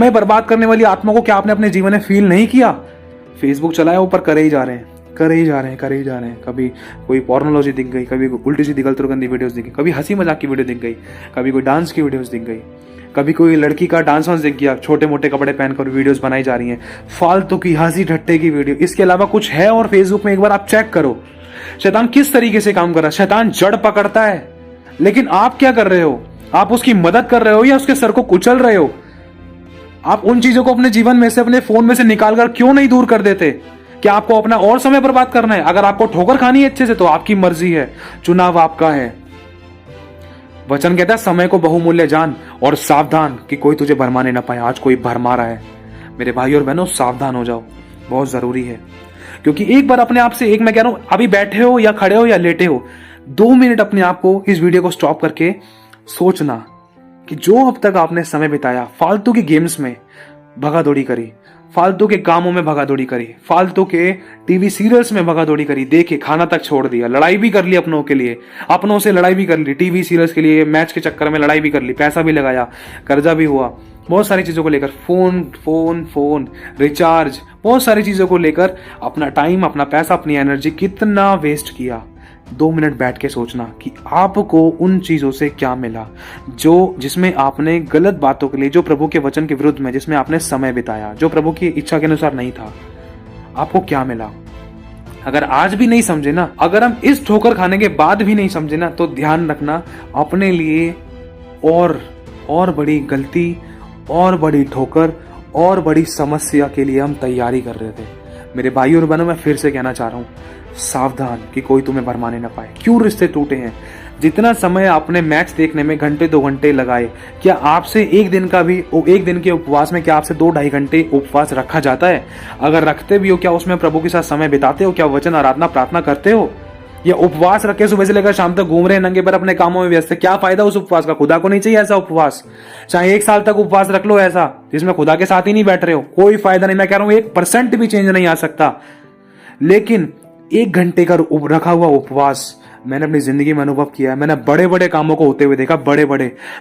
बर्बाद करने वाली आत्मा को क्या आपने अपने जीवन में फील नहीं किया? फेसबुक चलाया ऊपर करे ही जा रहे हैं। कभी कोई पोर्नोलॉजी दिख गई, कभी उल्टी सीधी गलत गंदी वीडियोस दिख गई, कभी हंसी मजाक की वीडियो दिख गई, कभी कोई डांस की वीडियोस दिख गई, कभी कोई लड़की का डांस वांस दिख गया, छोटे मोटे कपड़े पहनकर वीडियोस बनाई जा रही हैं, फालतू की हंसी ठट्टे की वीडियो। इसके अलावा कुछ है और फेसबुक में एक बार आप चेक करो शैतान किस तरीके से काम कर रहा है। शैतान जड़ पकड़ता है, लेकिन आप क्या कर रहे हो? आप उसकी मदद कर रहे हो या उसके सर को कुचल रहे हो? आप उन चीजों को अपने जीवन में से, अपने फोन में से निकालकर क्यों नहीं दूर कर देते? क्या आपको अपना और समय बर्बाद करना है? अगर आपको ठोकर खानी है अच्छे से तो आपकी मर्जी है, चुनाव आपका है। वचन कहता है समय को बहुमूल्य जान और सावधान कि कोई तुझे भरमाने ना पाए। आज कोई भरमा रहा है मेरे भाई और बहनों, सावधान हो जाओ, बहुत जरूरी है। क्योंकि एक बार अपने आप से, एक मैं कह रहा हूं, अभी बैठे हो या खड़े हो या लेटे हो, 2 मिनट अपने आप को, इस वीडियो को स्टॉप करके सोचना कि जो अब तक आपने समय बिताया फालतू की गेम्स में भगादौड़ी करी, फालतू के कामों में भगादौड़ी करी, फालतू के टीवी सीरियल्स में भगादौड़ी करी, देखे खाना तक छोड़ दिया, लड़ाई भी कर ली अपनों के लिए, अपनों से लड़ाई भी कर ली, टीवी सीरियल्स के लिए, मैच के चक्कर में लड़ाई भी कर ली, पैसा भी लगाया, कर्जा भी हुआ, बहुत सारी चीजों को लेकर, फोन रिचार्ज, बहुत सारी चीजों को लेकर अपना टाइम, अपना पैसा, अपनी एनर्जी कितना वेस्ट किया। 2 मिनट बैठ के सोचना कि आपको उन चीजों से क्या मिला, जिसमें आपने गलत बातों के लिए, जो प्रभु के वचन के विरुद्ध में, जिसमें आपने समय बिताया, जो प्रभु की इच्छा के अनुसार नहीं था, आपको क्या मिला। अगर आज भी नहीं समझे ना, अगर हम इस ठोकर खाने के बाद भी नहीं समझे ना, तो ध्यान रखना अपने लिए और बड़ी गलती, और बड़ी ठोकर, और बड़ी समस्या के लिए हम तैयारी कर रहे थे। मेरे भाई और बहनों, मैं फिर से कहना चाह रहा हूं, सावधान कि कोई तुम्हें भरमाने ना पाए। क्यों रिश्ते टूटे हैं? जितना समय आपने मैच देखने में घंटे 2 घंटे लगाए, क्या आपसे एक दिन के उपवास में, क्या आपसे 2-2.5 घंटे उपवास रखा जाता है? अगर रखते भी हो, क्या उसमें प्रभु के साथ समय बिताते हो? क्या वचन, आराधना, प्रार्थना करते हो? या उपवास रखे सुबह से लेकर शाम तक घूम रहे हैं नंगे पर, अपने कामों में व्यस्त है? क्या फायदा उस उपवास का? खुदा को नहीं चाहिए ऐसा उपवास। चाहे 1 साल तक उपवास रख लो ऐसा, जिसमें खुदा के साथ ही नहीं बैठ रहे हो, कोई फायदा नहीं। मैं कह रहा हूं 1% भी चेंज नहीं आ सकता। लेकिन 1 घंटे का रखा हुआ उपवास मैंने अपनी जिंदगी में अनुभव किया है। मैंने बड़े बड़े कामों को होते हुए देखा, बड़े,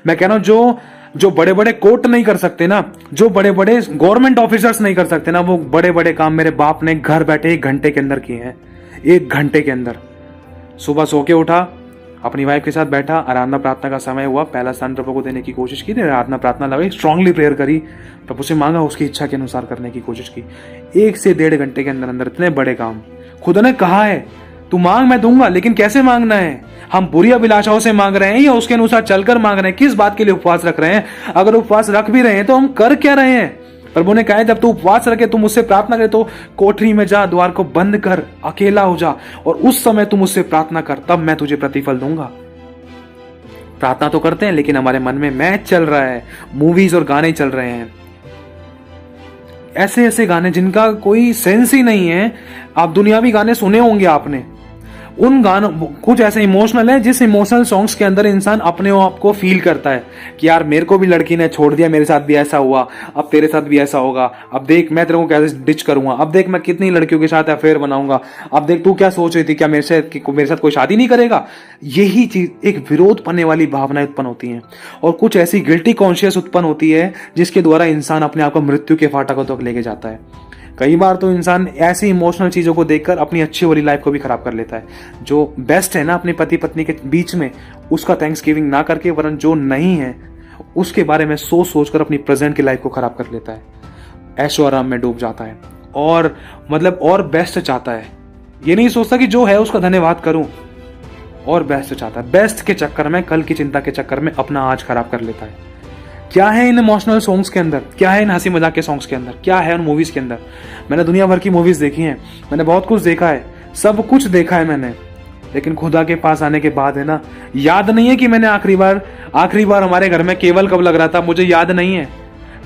मैं कह रहा हूं जो बड़े बड़े कोर्ट नहीं कर सकते ना, जो बड़े बड़े गवर्नमेंट ऑफिसर्स नहीं कर सकते ना, वो बड़े बड़े काम मेरे बाप ने घर बैठे 1 घंटे के अंदर किए हैं। 1 घंटे के अंदर सुबह सो के उठा, अपनी वाइफ के साथ बैठा, आराधना प्रार्थना का समय हुआ, पहला स्थान प्रभु को देने की कोशिश की, आराधना प्रार्थना लगाई, स्ट्रांगली प्रेयर करी, प्रभु से मांगा, उसकी इच्छा के अनुसार करने की कोशिश की। 1 से 1.5 घंटे के अंदर अंदर इतने बड़े काम। खुदा ने कहा है तू मांग मैं दूंगा, लेकिन कैसे मांगना है? हम बुरी अभिलाषाओं से मांग रहे हैं या उसके अनुसार चलकर मांग रहे हैं? किस बात के लिए उपवास रख रहे हैं? अगर उपवास रख भी रहे हैं तो हम कर क्या रहे हैं? प्रभु ने कहा है जब तू उपवास रखे, तुम मुझसे प्रार्थना करे, तो कोठरी में जा, द्वार को बंद कर, अकेला हो जा, और उस समय तुम मुझसे प्रार्थना कर, तब मैं तुझे प्रतिफल दूंगा। प्रार्थना तो करते हैं, लेकिन हमारे मन में मैच चल रहा है, मूवीज और गाने चल रहे हैं, ऐसे गाने जिनका कोई सेंस ही नहीं है। आप दुनियावी गाने सुने होंगे आपने, उन गानों कुछ ऐसे इमोशनल है, जिस इमोशनल सॉन्ग्स के अंदर इंसान अपने आप को फील करता है कि यार मेरे को भी लड़की ने छोड़ दिया, मेरे साथ भी ऐसा हुआ, अब तेरे साथ भी ऐसा होगा, अब देख मैं तेरे को कैसे डिच करूंगा, अब देख मैं कितनी लड़कियों के साथ अफेयर बनाऊंगा, अब देख तू क्या सोच रही थी, क्या मेरे साथ कोई शादी नहीं करेगा। यही चीज, एक विरोध पड़ने वाली भावनाएं उत्पन्न होती हैं, और कुछ ऐसी गिल्टी कॉन्शियस उत्पन्न होती है जिसके द्वारा इंसान अपने आप को मृत्यु के फाटकों तक लेके जाता है। कई बार तो इंसान ऐसी इमोशनल चीज़ों को देखकर अपनी अच्छी वाली लाइफ को भी खराब कर लेता है। जो बेस्ट है ना अपने पति पत्नी के बीच में, उसका थैंक्सगिविंग ना करके, वरन जो नहीं है उसके बारे में सोच सोच कर अपनी प्रेजेंट की लाइफ को खराब कर लेता है, ऐशो आराम में डूब जाता है और मतलब और बेस्ट चाहता है। ये नहीं सोचता कि जो है उसका धन्यवाद करूं, और बेस्ट चाहता है। बेस्ट के चक्कर में, कल की चिंता के चक्कर में अपना आज खराब कर लेता है। क्या है इन इमोशनल सॉन्ग्स के अंदर, क्या है इन हंसी मजाक के सॉन्ग्स के अंदर, क्या है उन मूवीज के अंदर? मैंने दुनिया भर की मूवीज देखी हैं, मैंने बहुत कुछ देखा है, सब कुछ देखा है मैंने, लेकिन खुदा के पास आने के बाद है ना, याद नहीं है कि मैंने आखिरी बार हमारे घर में केबल कब लग रहा था, मुझे याद नहीं है।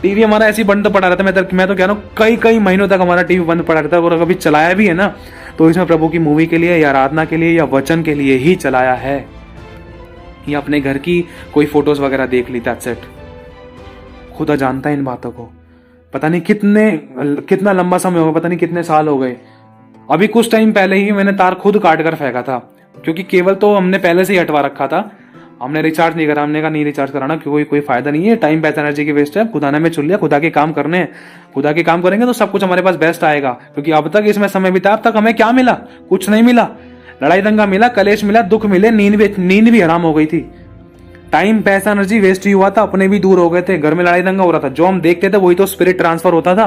टीवी हमारा ऐसी बंद पड़ा रहता है, मैं तो कह रहा हूँ कई महीनों तक हमारा टीवी बंद पड़ा रहता है, और कभी चलाया भी है ना तो इसमें प्रभु की मूवी के लिए या आराधना के लिए या वचन के लिए ही चलाया है, या अपने घर की कोई फोटोज वगैरह देख ली, दैट्स इट। खुदा जानता है इन बातों को। पता नहीं कितना लंबा समय हो गया, पता नहीं कितने साल हो गए। अभी कुछ टाइम पहले ही मैंने तार खुद काट कर फेंका था, क्योंकि केबल तो हमने पहले से ही हटवा रखा था, हमने रिचार्ज नहीं करा। हमने कहा नहीं रिचार्ज कराना, क्योंकि कोई फायदा नहीं है, टाइम पैसा एनर्जी की वेस्ट है। खुदा ने हमें चुन लिया, खुदा के काम करने हैं, खुदा के काम करेंगे तो सब कुछ हमारे पास बेस्ट आएगा। क्योंकि अब तक इसमें समय बिताया, अब तक हमें क्या मिला? कुछ नहीं मिला। लड़ाई दंगा मिला, कलेश मिला, दुख मिले, नींद भी हराम हो गई थी, टाइम पैसा एनर्जी वेस्ट ही हुआ था, अपने भी दूर हो गए थे, घर में लड़ाई दंगा हो रहा था। जो हम देखते थे वही तो स्पिरिट ट्रांसफर होता था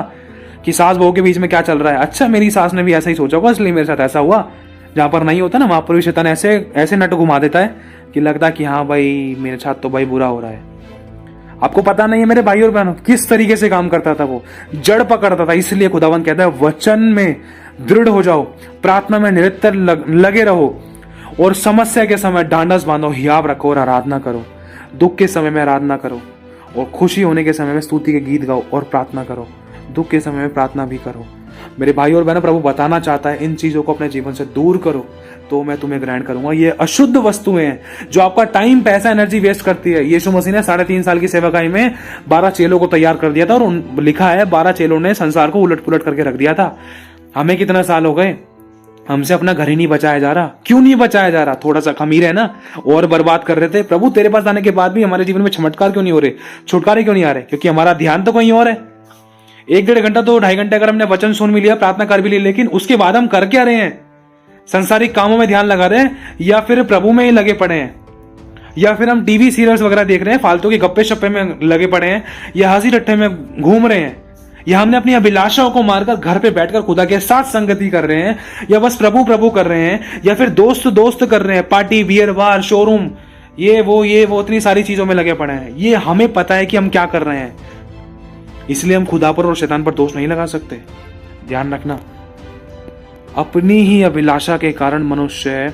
कि सास बहू के बीच में क्या चल रहा है। अच्छा, मेरी सास ने भी ऐसा ही सोचा होगा, इसलिए मेरे साथ ऐसा हुआ। जहां पर नहीं होता ना, वहां पर भी शैतान ऐसे नट घुमा देता है कि लगता है कि हाँ भाई मेरे साथ तो भाई बुरा हो रहा है। आपको पता नहीं है मेरे भाई और बहनों, किस तरीके से काम करता था वो, जड़ पकड़ता था। इसलिए खुदावंद कहता है वचन में दृढ़ हो जाओ, प्रार्थना में निरंतर लगे रहो, और समस्या के समय ढांढस बांधो, हियाव रखो और आराधना करो। दुख के समय में आराधना करो, और खुशी होने के समय में स्तुति के गीत गाओ और प्रार्थना करो। दुख के समय में प्रार्थना भी करो। मेरे भाई और बहनों, प्रभु बताना चाहता है इन चीजों को अपने जीवन से दूर करो तो मैं तुम्हें ग्रहण करूंगा। ये अशुद्ध वस्तुएं हैं जो आपका टाइम पैसा एनर्जी वेस्ट करती है। यीशु मसीह ने 3.5 साल की सेवकाई में 12 चेलों को तैयार कर दिया था, और लिखा है 12 चेलों ने संसार को उलट पुलट करके रख दिया था। हमें कितना साल हो गए, हमसे अपना घर ही नहीं बचाया जा रहा। क्यों नहीं बचाया जा रहा? थोड़ा सा खमीर है ना, और बर्बाद कर रहे थे। प्रभु तेरे पास आने के बाद भी हमारे जीवन में चमत्कार क्यों नहीं हो रहे, छुटकारे क्यों नहीं आ रहे? क्योंकि हमारा ध्यान तो कहीं और है। 1-1.5 घंटा तो 2.5 घंटे अगर हमने वचन सुन भी लिया, प्रार्थना कर भी ली, लेकिन उसके बाद हम कर क्या रहे हैं? संसारिक कामों में ध्यान लगा रहे हैं, या फिर प्रभु में ही लगे पड़े हैं, या फिर हम टीवी सीरियल्स वगैरह देख रहे हैं, फालतू के गप्पे शप्पे में लगे पड़े हैं, या हंसी टट्टे में घूम रहे हैं, या हमने अपनी अभिलाषाओं को मारकर घर पे बैठकर खुदा के साथ संगति कर रहे हैं, या बस प्रभु प्रभु कर रहे हैं, या फिर दोस्त कर रहे हैं, पार्टी बियर बार शोरूम ये वो इतनी सारी चीजों में लगे पड़े हैं। ये हमें पता है कि हम क्या कर रहे हैं, इसलिए हम खुदा पर और शैतान पर दोष नहीं लगा सकते। ध्यान रखना, अपनी ही अभिलाषा के कारण मनुष्य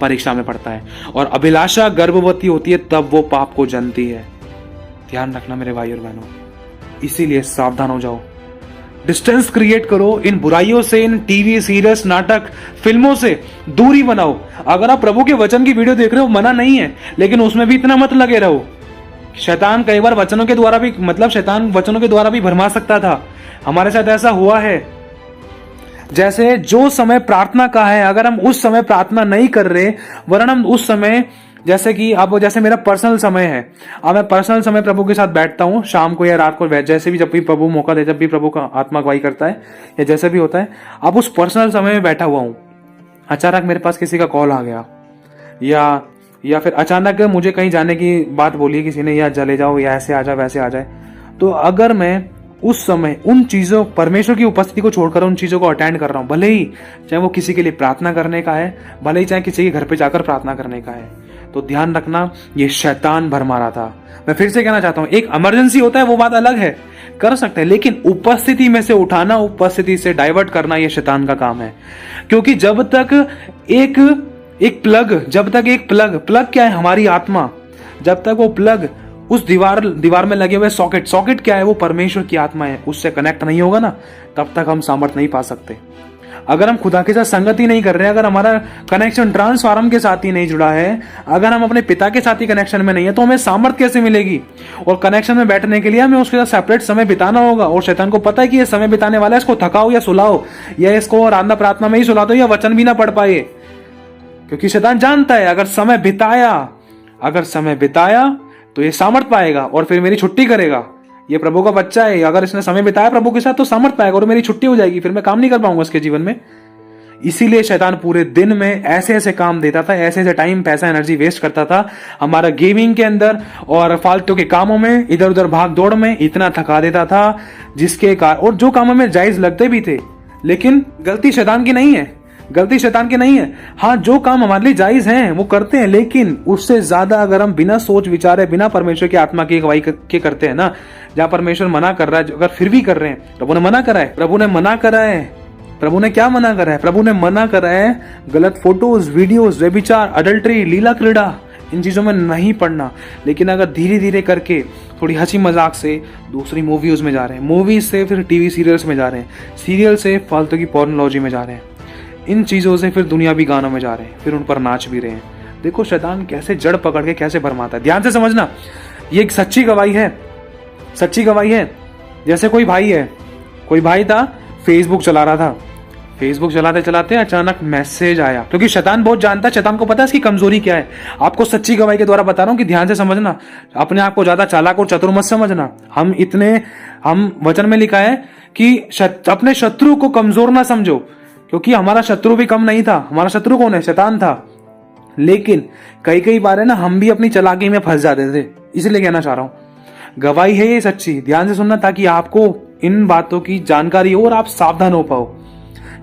परीक्षा में पड़ता है, और अभिलाषा गर्भवती होती है तब वो पाप को जनती है। ध्यान रखना मेरे भाई और बहनों, इसीलिए सावधान हो जाओ। डिस्टेंस क्रिएट करो इन बुराइयों से, इन टीवी सीरियल्स नाटक फिल्मों से दूरी बनाओ। अगर आप प्रभु के वचन की वीडियो देख रहे हो, मना नहीं है, लेकिन उसमें भी इतना मत लगे रहो। शैतान कई बार वचनों के द्वारा भी भरमा सकता था। हमारे साथ ऐसा हुआ है। जैसे जो समय प्रार्थना का है, अगर हम उस समय प्रार्थना नहीं कर रहे, वरन हम उस समय, जैसे मेरा पर्सनल समय है, अब मैं पर्सनल समय प्रभु के साथ बैठता हूँ शाम को या रात को, जैसे भी, जब भी प्रभु मौका दे, जब भी प्रभु का आत्मा अगुवाई करता है या जैसे भी होता है, अब उस पर्सनल समय में बैठा हुआ हूँ, अचानक मेरे पास किसी का कॉल आ गया, या फिर अचानक मुझे कहीं जाने की बात बोली किसी ने, या चले जाओ, या ऐसे आ जाए वैसे आ जाए, तो अगर मैं उस समय उन चीजों, परमेश्वर की उपस्थिति को छोड़कर उन चीजों को अटेंड कर रहा हूं, भले ही चाहे वो किसी के लिए प्रार्थना करने का है, भले ही चाहे किसी के घर पे जाकर प्रार्थना करने का है, तो ध्यान रखना ये शैतान भरमा रहा था। मैं फिर से कहना चाहता हूं, एक इमरजेंसी होता है वो बात अलग है, कर सकते हैं, लेकिन उपस्थिति में से उठाना, उपस्थिति से डाइवर्ट करना, ये शैतान का काम है। क्योंकि जब तक एक प्लग क्या है? हमारी आत्मा। जब तक वो प्लग उस दीवार में लगे हुए सॉकेट क्या है? वो परमेश्वर की आत्मा है, उससे कनेक्ट नहीं होगा ना, तब तक हम सामर्थ नहीं पा सकते। अगर हम खुदा के साथ संगति नहीं कर रहे हैं, अगर हमारा कनेक्शन ट्रांसफार्म के साथ ही नहीं जुड़ा है, अगर हम अपने पिता के साथ ही कनेक्शन में नहीं है, तो हमें सामर्थ कैसे मिलेगी? और कनेक्शन में बैठने के लिए हमें उसके साथ सेपरेट समय बिताना होगा। और शैतान को पता है कि ये समय बिताने वाला है, इसको थकाओ या सुलाओ, या इसको आराधना प्रार्थना में ही सुला दो, या वचन भी ना पढ़ पाए। क्योंकि शैतान जानता है अगर समय बिताया तो ये सामर्थ पाएगा और फिर मेरी छुट्टी करेगा, ये प्रभु का बच्चा है, अगर इसने समय बिताया प्रभु के साथ तो समर्थ पाएगा और मेरी छुट्टी हो जाएगी, फिर मैं काम नहीं कर पाऊंगा इसके जीवन में। इसीलिए शैतान पूरे दिन में ऐसे ऐसे काम देता था, ऐसे ऐसे टाइम पैसा एनर्जी वेस्ट करता था हमारा गेमिंग के अंदर और फालतू के कामों में, इधर उधर भाग दौड़ में इतना थका देता था, जिसके कारण, और जो कामों में जायज लगते भी थे, लेकिन गलती शैतान की नहीं है, गलती शैतान की नहीं है। हाँ, जो काम हमारे लिए जायज हैं वो करते हैं, लेकिन उससे ज्यादा अगर हम बिना सोच विचारे, बिना परमेश्वर की आत्मा की अगुवाई के करते हैं ना, जहां परमेश्वर मना कर रहा है, अगर फिर भी कर रहे हैं, प्रभु ने मना करा है, प्रभु ने मना करा है, प्रभु ने क्या मना करा है? प्रभु ने मना करा है गलत फोटोज, वीडियोस, व्यभिचार, अडल्ट्री, लीला क्रीड़ा, इन चीजों में नहीं पड़ना। लेकिन अगर धीरे धीरे करके थोड़ी हंसी मजाक से दूसरी मूवीज में जा रहे हैं, मूवीज से फिर टीवी सीरियल्स में जा रहे हैं, सीरियल से फालतू की पोर्नोलॉजी में जा रहे हैं, इन चीजों से फिर दुनियावी गानों में जा रहे हैं, फिर उन पर नाच भी रहे हैं। देखो शैतान कैसे जड़ पकड़ के कैसे भरमाता है, ध्यान से समझना। ये एक सच्ची गवाही है, सच्ची गवाही है। जैसे कोई भाई है, कोई भाई था, फेसबुक चला रहा था, फेसबुक चलाते चलाते अचानक मैसेज आया, क्योंकि शैतान बहुत जानता है, शैतान को पता है इसकी कमजोरी क्या है। आपको सच्ची गवाही के द्वारा बता रहा हूं कि ध्यान से समझना, अपने आप को ज्यादा चालाक और चतुर मत समझना। हम वचन में लिखा है कि अपने शत्रु को कमजोर ना समझो, क्योंकि हमारा शत्रु भी कम नहीं था। हमारा शत्रु कौन है? शैतान था। लेकिन कई बार है ना, हम भी अपनी चालाकी में फंस जाते थे, इसलिए कहना चाह रहा हूं गवाही है ये सच्ची, ध्यान से सुनना, ताकि आपको इन बातों की जानकारी हो और आप सावधान हो पाओ।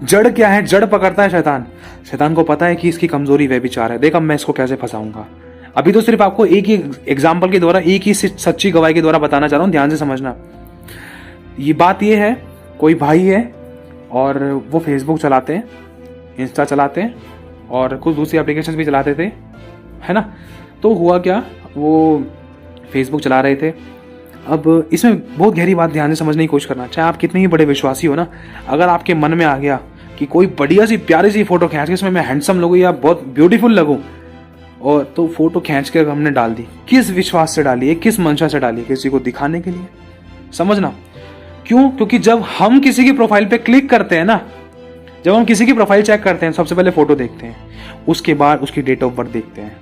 जड़ क्या है? जड़ पकड़ता है शैतान। शैतान को पता है कि इसकी कमजोरी व्यभिचार है। देख अब मैं इसको कैसे फंसाऊंगा। अभी तो सिर्फ आपको एक ही एग्जाम्पल के द्वारा, एक ही सच्ची गवाही के द्वारा बताना चाह रहा हूं, ध्यान से समझना। ये बात ये है, कोई भाई है और वो फेसबुक चलाते हैं, इंस्टा चलाते हैं और कुछ दूसरी एप्लीकेशन भी चलाते थे, है ना। तो हुआ क्या, वो फेसबुक चला रहे थे। अब इसमें बहुत गहरी बात ध्यान से समझने की कोशिश करना, चाहे आप कितने ही बड़े विश्वासी हो ना, अगर आपके मन में आ गया कि कोई बढ़िया सी प्यारी सी फोटो खींच के इसमें मैं हैंडसम लगूँ या बहुत ब्यूटीफुल लगूँ, और तो फोटो खींच के हमने डाल दी, किस विश्वास से डाली है, किस मंशा से डाली है? किसी को दिखाने के लिए। समझना क्यों? क्योंकि जब हम किसी की प्रोफाइल पे क्लिक करते हैं ना, जब हम किसी की प्रोफाइल चेक करते हैं, सबसे पहले फोटो देखते हैं, उसके बाद उसकी डेट ऑफ बर्थ देखते हैं,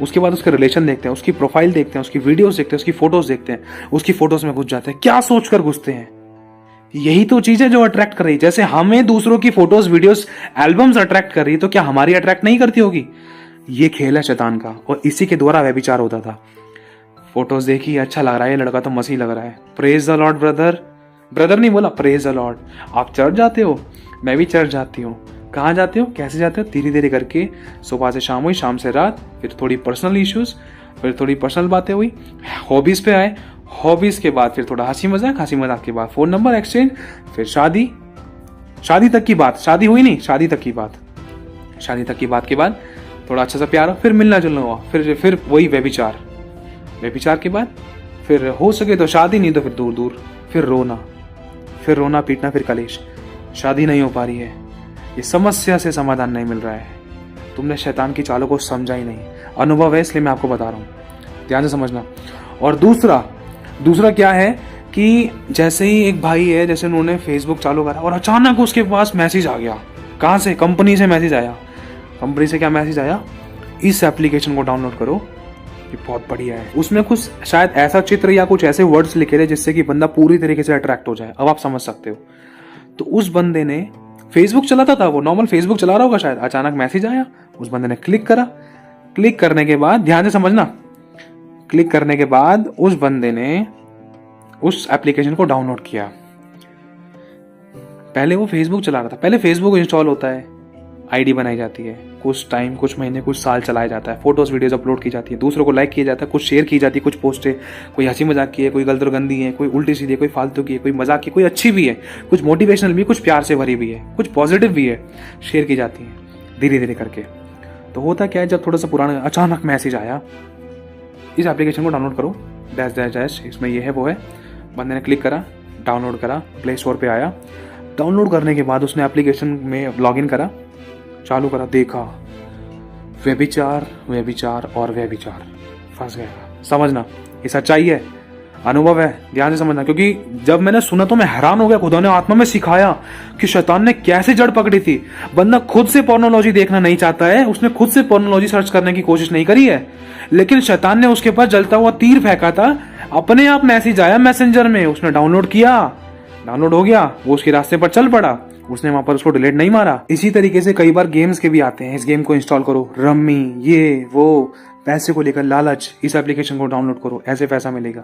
उसके बाद उसके रिलेशन देखते हैं, उसकी प्रोफाइल देखते हैं, उसकी वीडियोस देखते हैं, उसकी फोटोज देखते हैं, उसकी फोटोज में घुस जाते हैं। क्या सोचकर घुसते हैं? यही तो चीज है जो अट्रैक्ट कर रही है। जैसे हमें दूसरों की फोटोज, वीडियोस, एल्बम्स अट्रैक्ट कर रही है, तो क्या हमारी अट्रैक्ट नहीं करती होगी? ये खेल है शैतान का, और इसी के द्वारा व्यभिचार होता था। फोटोज देखी, अच्छा लग रहा है, ये लड़का तो मसीह लग रहा है, praise the Lord brother. Brother नहीं बोला, प्रेज द लॉर्ड। आप चर्च जाते हो, मैं भी चर्च जाती हूँ। कहाँ जाते हो, कैसे जाते हो? धीरे धीरे करके सुबह से शाम हुई, शाम से रात, फिर थोड़ी पर्सनल इश्यूज, फिर थोड़ी पर्सनल बातें हुई, हॉबीज पे आए, हॉबीज के बाद फिर थोड़ा हंसी मजाक, हंसी मजाक के बाद फोन नंबर एक्सचेंज, फिर शादी, शादी तक की बात, शादी हुई नहीं, शादी तक की बात, शादी तक की बात के बाद थोड़ा अच्छा सा प्यार, फिर मिलना जुलना हुआ, फिर वही व्यभिचार, व्यभिचार के बाद फिर हो सके तो शादी, नहीं तो फिर दूर दूर, फिर रोना पीटना, फिर कलेश। शादी नहीं हो पा रही है, ये समस्या से समाधान नहीं मिल रहा है, तुमने शैतान की चालों को समझा ही नहीं। अनुभव है, इसलिए मैं आपको बता रहा हूँ, ध्यान से समझना। और दूसरा क्या है कि जैसे ही एक भाई है, जैसे उन्होंने फेसबुक चालू करा और अचानक उसके पास मैसेज आ गया। कहाँ से? कंपनी से मैसेज आया। कंपनी से क्या मैसेज आया? इस एप्लीकेशन को डाउनलोड करो, ये बहुत बढ़िया है। उसमें कुछ शायद ऐसा चित्र या कुछ ऐसे वर्ड्स लिखे थे जिससे कि बंदा पूरी तरीके से अट्रैक्ट हो जाए। अब आप समझ सकते हो। तो उस बंदे ने फेसबुक चलाता था, वो नॉर्मल फेसबुक चला रहा होगा शायद, अचानक मैसेज आया, उस बंदे ने क्लिक करा। क्लिक करने के बाद, ध्यान से समझना, क्लिक करने के बाद उस बंदे ने उस एप्लीकेशन को डाउनलोड किया। पहले वो फेसबुक चला रहा था, पहले फेसबुक इंस्टॉल होता है, आईडी बनाई जाती है, कुछ टाइम, कुछ महीने, कुछ साल चलाया जाता है, फोटोज वीडियोज अपलोड की जाती है, दूसरों को लाइक किया जाता है, कुछ शेयर की जाती है, कुछ पोस्टें, कोई हंसी मजाक की है, कोई गलत गंदी है, कोई उल्टी सीधी है, कोई फालतू की है, कोई मजाक की, कोई अच्छी भी है, कुछ मोटिवेशनल भी, कुछ प्यार से भरी भी है, कुछ पॉजिटिव भी है, शेयर की जाती है धीरे धीरे करके। तो होता क्या है, जब थोड़ा सा पुराना अचानक मैसेज आया, इस एप्लीकेशन को डाउनलोड करो, डैश डैश डैश, इसमें ये है वो है। बंदे ने क्लिक करा, डाउनलोड करा, प्ले स्टोर पे आया। डाउनलोड करने के बाद उसने एप्लीकेशन में लॉगिन करा, चालू करा, देखा व्यभिचार, व्यभिचार और व्यभिचार, फंस गया। समझना, ये सच्चाई है, अनुभव है, ध्यान से समझना। क्योंकि जब मैंने सुना तो मैं हैरान हो गया, खुदा ने आत्मा में सिखाया कि शैतान ने कैसे जड़ पकड़ी थी। बंदा खुद से पोर्नोलॉजी देखना नहीं चाहता है, उसने खुद से पोर्नोलॉजी सर्च करने की कोशिश नहीं करी है, लेकिन शैतान ने उसके पास जलता हुआ तीर फेंका था। अपने आप मैसेज आया मैसेंजर में, उसने डाउनलोड किया, डाउनलोड हो गया, वो उसके रास्ते पर चल पड़ा, उसने वहां पर उसको डिलीट नहीं मारा। इसी तरीके से कई बार गेम्स के भी आते हैं, इस गेम को इंस्टॉल करो, रम्मी, ये वो, पैसे को लेकर लालच, इस एप्लीकेशन को डाउनलोड करो, ऐसे पैसा मिलेगा।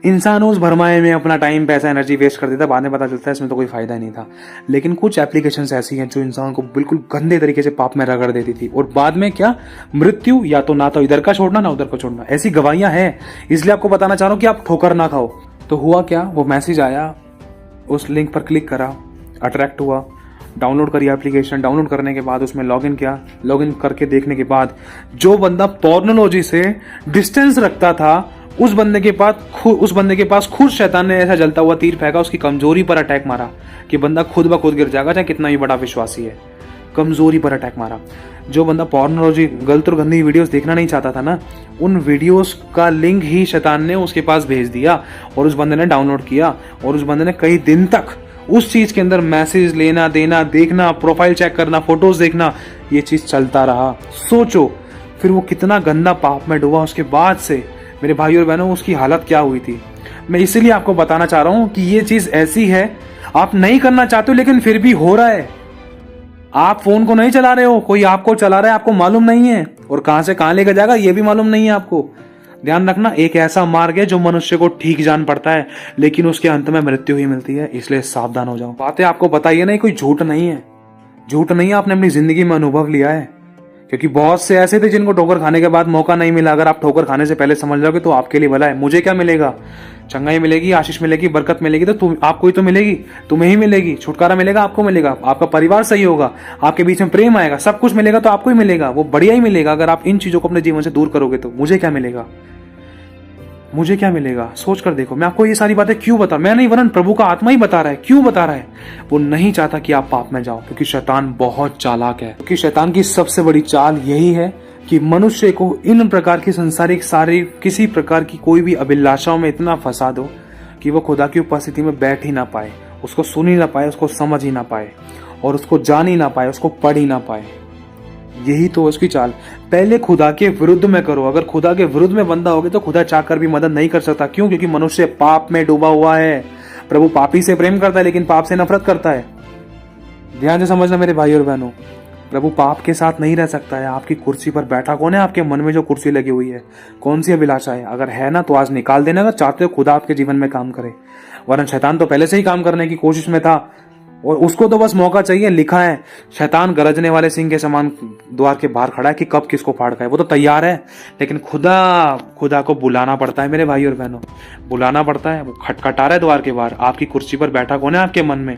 इंसान उस भरमाए में अपना टाइम, पैसा, एनर्जी वेस्ट कर देता, बाद में पता चलता है इसमें तो कोई फायदा नहीं था। लेकिन कुछ एप्लीकेशंस ऐसी हैं जो इंसान को बिल्कुल गंदे तरीके से पाप में रगड़ देती थी, और बाद में क्या, मृत्यु, या तो ना तो इधर का छोड़ना ना उधर का छोड़ना, ऐसी गवाहियां हैं। इसलिए आपको बताना चाह रहा हूं कि आप ठोकर ना खाओ। तो हुआ क्या, वो मैसेज आया, उस लिंक पर क्लिक करा, अट्रैक्ट हुआ, डाउनलोड करी एप्लीकेशन, डाउनलोड करने के बाद उसमें लॉगिन किया, लॉगिन करके देखने के बाद जो बंदा पोर्नोलॉजी से डिस्टेंस रखता था, उस बंदे के पास खुद शैतान ने ऐसा जलता हुआ तीर फेंका, उसकी कमजोरी पर अटैक मारा कि बंदा खुद ब खुद गिर जाएगा, चाहे कितना भी बड़ा विश्वासी है। कमजोरी पर अटैक मारा। जो बंदा पोर्नोलॉजी, गलत और गंदी वीडियोस देखना नहीं चाहता था ना, उन वीडियोस का लिंक ही शैतान ने उसके पास भेज दिया, और उस बंदे ने डाउनलोड किया, और उस बंदे ने कई दिन तक उस चीज के अंदर मैसेज लेना देना, देखना, प्रोफाइल चेक करना, फोटोज देखना, ये चीज चलता रहा। सोचो फिर वो कितना गंदा पाप में डूबा। उसके बाद से मेरे भाई और बहनों, उसकी हालत क्या हुई थी। मैं इसीलिए आपको बताना चाह रहा हूं कि ये चीज ऐसी है, आप नहीं करना चाहते हो लेकिन फिर भी हो रहा है। आप फोन को नहीं चला रहे हो, कोई आपको चला रहा है, आपको मालूम नहीं है, और कहां से कहां लेकर जाएगा ये भी मालूम नहीं है आपको। ध्यान रखना, एक ऐसा मार्ग है जो मनुष्य को ठीक जान पड़ता है, लेकिन उसके अंत में मृत्यु ही मिलती है, इसलिए सावधान हो जाओ। बातें आपको बताइए ना, कोई झूठ नहीं है, झूठ नहीं है, आपने अपनी जिंदगी में अनुभव लिया है। क्योंकि बहुत से ऐसे थे जिनको ठोकर खाने के बाद मौका नहीं मिला। अगर आप ठोकर खाने से पहले समझ जाओगे तो आपके लिए भला है। मुझे क्या मिलेगा, चंगाई मिलेगी, आशीष मिलेगी, बरकत मिलेगी, तो आपको ही तो मिलेगी, तुम्हें ही मिलेगी, छुटकारा मिलेगा, आपको मिलेगा, आपका परिवार सही होगा, आपके बीच में प्रेम आएगा, सब कुछ मिलेगा तो आपको ही मिलेगा, वो बढ़िया ही मिलेगा। अगर आप इन चीजों को अपने जीवन से दूर करोगे तो मुझे क्या मिलेगा, मुझे क्या मिलेगा, सोच कर देखो। मैं आपको ये सारी बातें क्यों बता, मैं नहीं, वरन प्रभु का आत्मा ही बता रहा है। क्यों बता रहा है, वो नहीं चाहता कि आप पाप में जाओ, क्योंकि शैतान बहुत चालाक है। क्योंकि शैतान की सबसे बड़ी चाल यही है कि मनुष्य को इन प्रकार की संसारिक सारी किसी प्रकार की कोई भी अभिलाषाओं में इतना फंसा दो कि वो खुदा की उपस्थिति में बैठ ही ना पाए, उसको सुन ही ना पाए, उसको समझ ही ना पाए, और उसको जान ही ना पाए, उसको पढ़ ही ना पाए। यही तो उसकी चाल। पहले खुदा के विरुद्ध में करो। अगर खुदा के विरुद्ध में बंदा होगे तो खुदा चाहकर भी मदद नहीं कर सकता। क्यों? क्योंकि मनुष्य पाप में डूबा हुआ है। प्रभु पापी से प्रेम करता है लेकिन पाप से नफरत करता है। ध्यान से समझना मेरे भाई और बहनों, प्रभु पाप के साथ नहीं रह सकता है। आपकी कुर्सी पर बैठा कौन है? आपके मन में जो कुर्सी लगी हुई है, कौन सी अभिलाषा है? अगर है ना तो आज निकाल देना, अगर चाहते हो खुदा आपके जीवन में काम करे। वरन शैतान तो पहले से ही काम करने की कोशिश में था और उसको तो बस मौका चाहिए। लिखा है शैतान गरजने वाले सिंह के समान द्वार के बाहर खड़ा है कि कब किसको फाड़ खाए। वो तो तैयार है, लेकिन खुदा को बुलाना पड़ता है मेरे भाई और बहनों, बुलाना पड़ता है। वो खटखटा रहा है द्वार के बाहर। आपकी कुर्सी पर बैठा कौन है आपके मन में?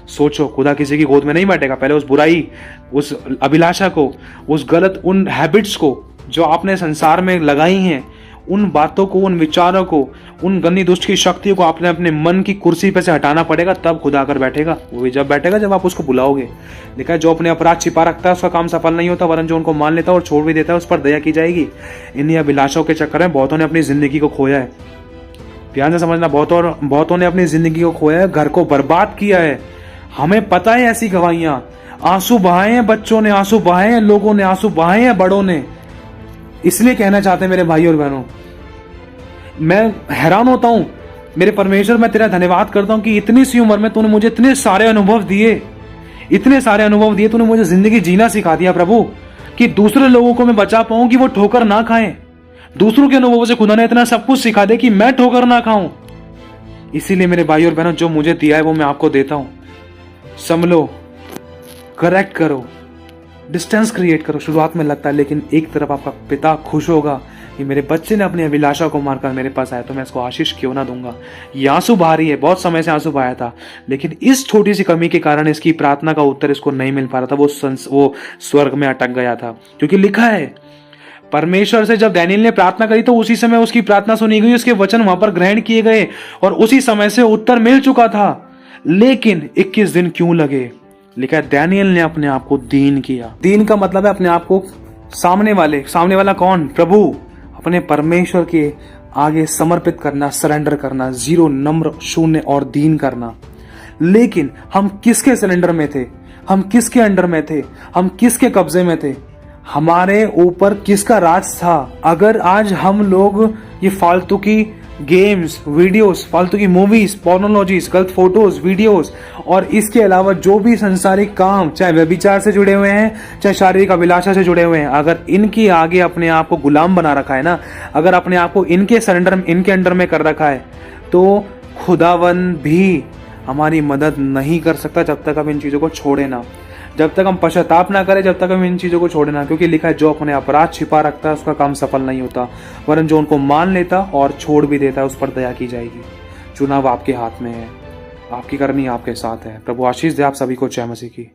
सोचो, खुदा किसी की गोद में नहीं बैठेगा। पहले उस बुराई, उस अभिलाषा को, उस गलत उन हैबिट्स को जो आपने संसार में लगाई हैं, उन बातों को, उन विचारों को, उन गंदी दुष्ट की शक्तियों को आपने अपने मन की कुर्सी पे से हटाना पड़ेगा। तब खुदा आकर बैठेगा। वो भी जब बैठेगा जब आप उसको बुलाओगे। लिखा है जो अपने अपराध छिपा रखता है उसका काम सफल नहीं होता, वरन जो उनको मान लेता है और छोड़ भी देता है उस पर दया की जाएगी। इन्हीं अभिलाषाओं के चक्कर में बहुतों ने अपनी जिंदगी को खोया है। ध्यान से समझना, बहुतों ने अपनी जिंदगी को खोया है, घर को बर्बाद किया है। हमें पता है ऐसी गवाहियां। आंसू बहाए हैं बच्चों ने, आंसू बहाए हैं लोगों ने, आंसू बहाए हैं बड़ों ने। इसलिए कहना चाहते हैं मेरे भाई और बहनों, मैं हैरान होता हूं मेरे परमेश्वर, मैं तेरा धन्यवाद करता हूं कि इतनी सी उम्र में तूने मुझे इतने सारे अनुभव दिए, इतने सारे अनुभव दिए। तूने मुझे जिंदगी जीना सिखा दिया प्रभु, कि दूसरे लोगों को मैं बचा पाऊं कि वो ठोकर ना खाएं। दूसरों के अनुभवों से खुदा ने इतना सब कुछ सिखा दे कि मैं ठोकर ना खाऊं। इसीलिए मेरे भाई और बहनों, जो मुझे दिया है वो मैं आपको देता हूं। संभलो, करेक्ट करो, डिस्टेंस क्रिएट करो। शुरुआत में लगता है, लेकिन एक तरफ आपका पिता खुश होगा कि मेरे बच्चे ने अपनी अभिलाषा को मारकर मेरे पास आया, तो मैं इसको आशीष क्यों ना दूंगा। ये आंसू बहा रही है, बहुत समय से आंसू बहाया था, लेकिन इस छोटी सी कमी के कारण इसकी प्रार्थना का उत्तर इसको नहीं मिल पा रहा था। वो स्वर्ग में अटक गया था। क्योंकि लिखा है परमेश्वर से जब डैनियल ने प्रार्थना करी तो उसी समय उसकी प्रार्थना सुनी गई, उसके वचन वहां पर ग्रहण किए गए और उसी समय से उत्तर मिल चुका था। लेकिन 21 दिन क्यों लगे? लिखा है डैनियल ने अपने आप को दीन किया। दीन का मतलब है अपने आप को सामने वाला कौन? प्रभु, अपने परमेश्वर के आगे समर्पित करना, सरेंडर करना, जीरो, नम्र, शून्य और दीन करना। लेकिन हम किसके सरेंडर में थे? हम किसके अंडर में थे? हम किसके कब्जे में थे? हमारे ऊपर किसका राज था? अगर आज हम लोग ये फालतू की गेम्स, वीडियोस, फालतू की मूवीज, पोर्नोलॉजीज, गलत फोटोज, वीडियोस और इसके अलावा जो भी संसारिक काम, चाहे व्यभिचार से जुड़े हुए हैं, चाहे शारीरिक अभिलाषा से जुड़े हुए हैं, अगर इनकी आगे अपने आप को गुलाम बना रखा है ना, अगर अपने आप को इनके अंडर में कर रखा है, तो खुदावन भी हमारी मदद नहीं कर सकता जब तक हम इन चीजों को छोड़े ना, जब तक हम पश्चाताप ना करें, जब तक हम इन चीजों को छोड़े ना। क्योंकि लिखा है जो अपने अपराध छिपा रखता है उसका काम सफल नहीं होता, वरन जो उनको मान लेता और छोड़ भी देता है उस पर दया की जाएगी। चुनाव आपके हाथ में है, आपकी करनी आपके साथ है। प्रभु आशीष दे आप सभी को। जय मसीह की।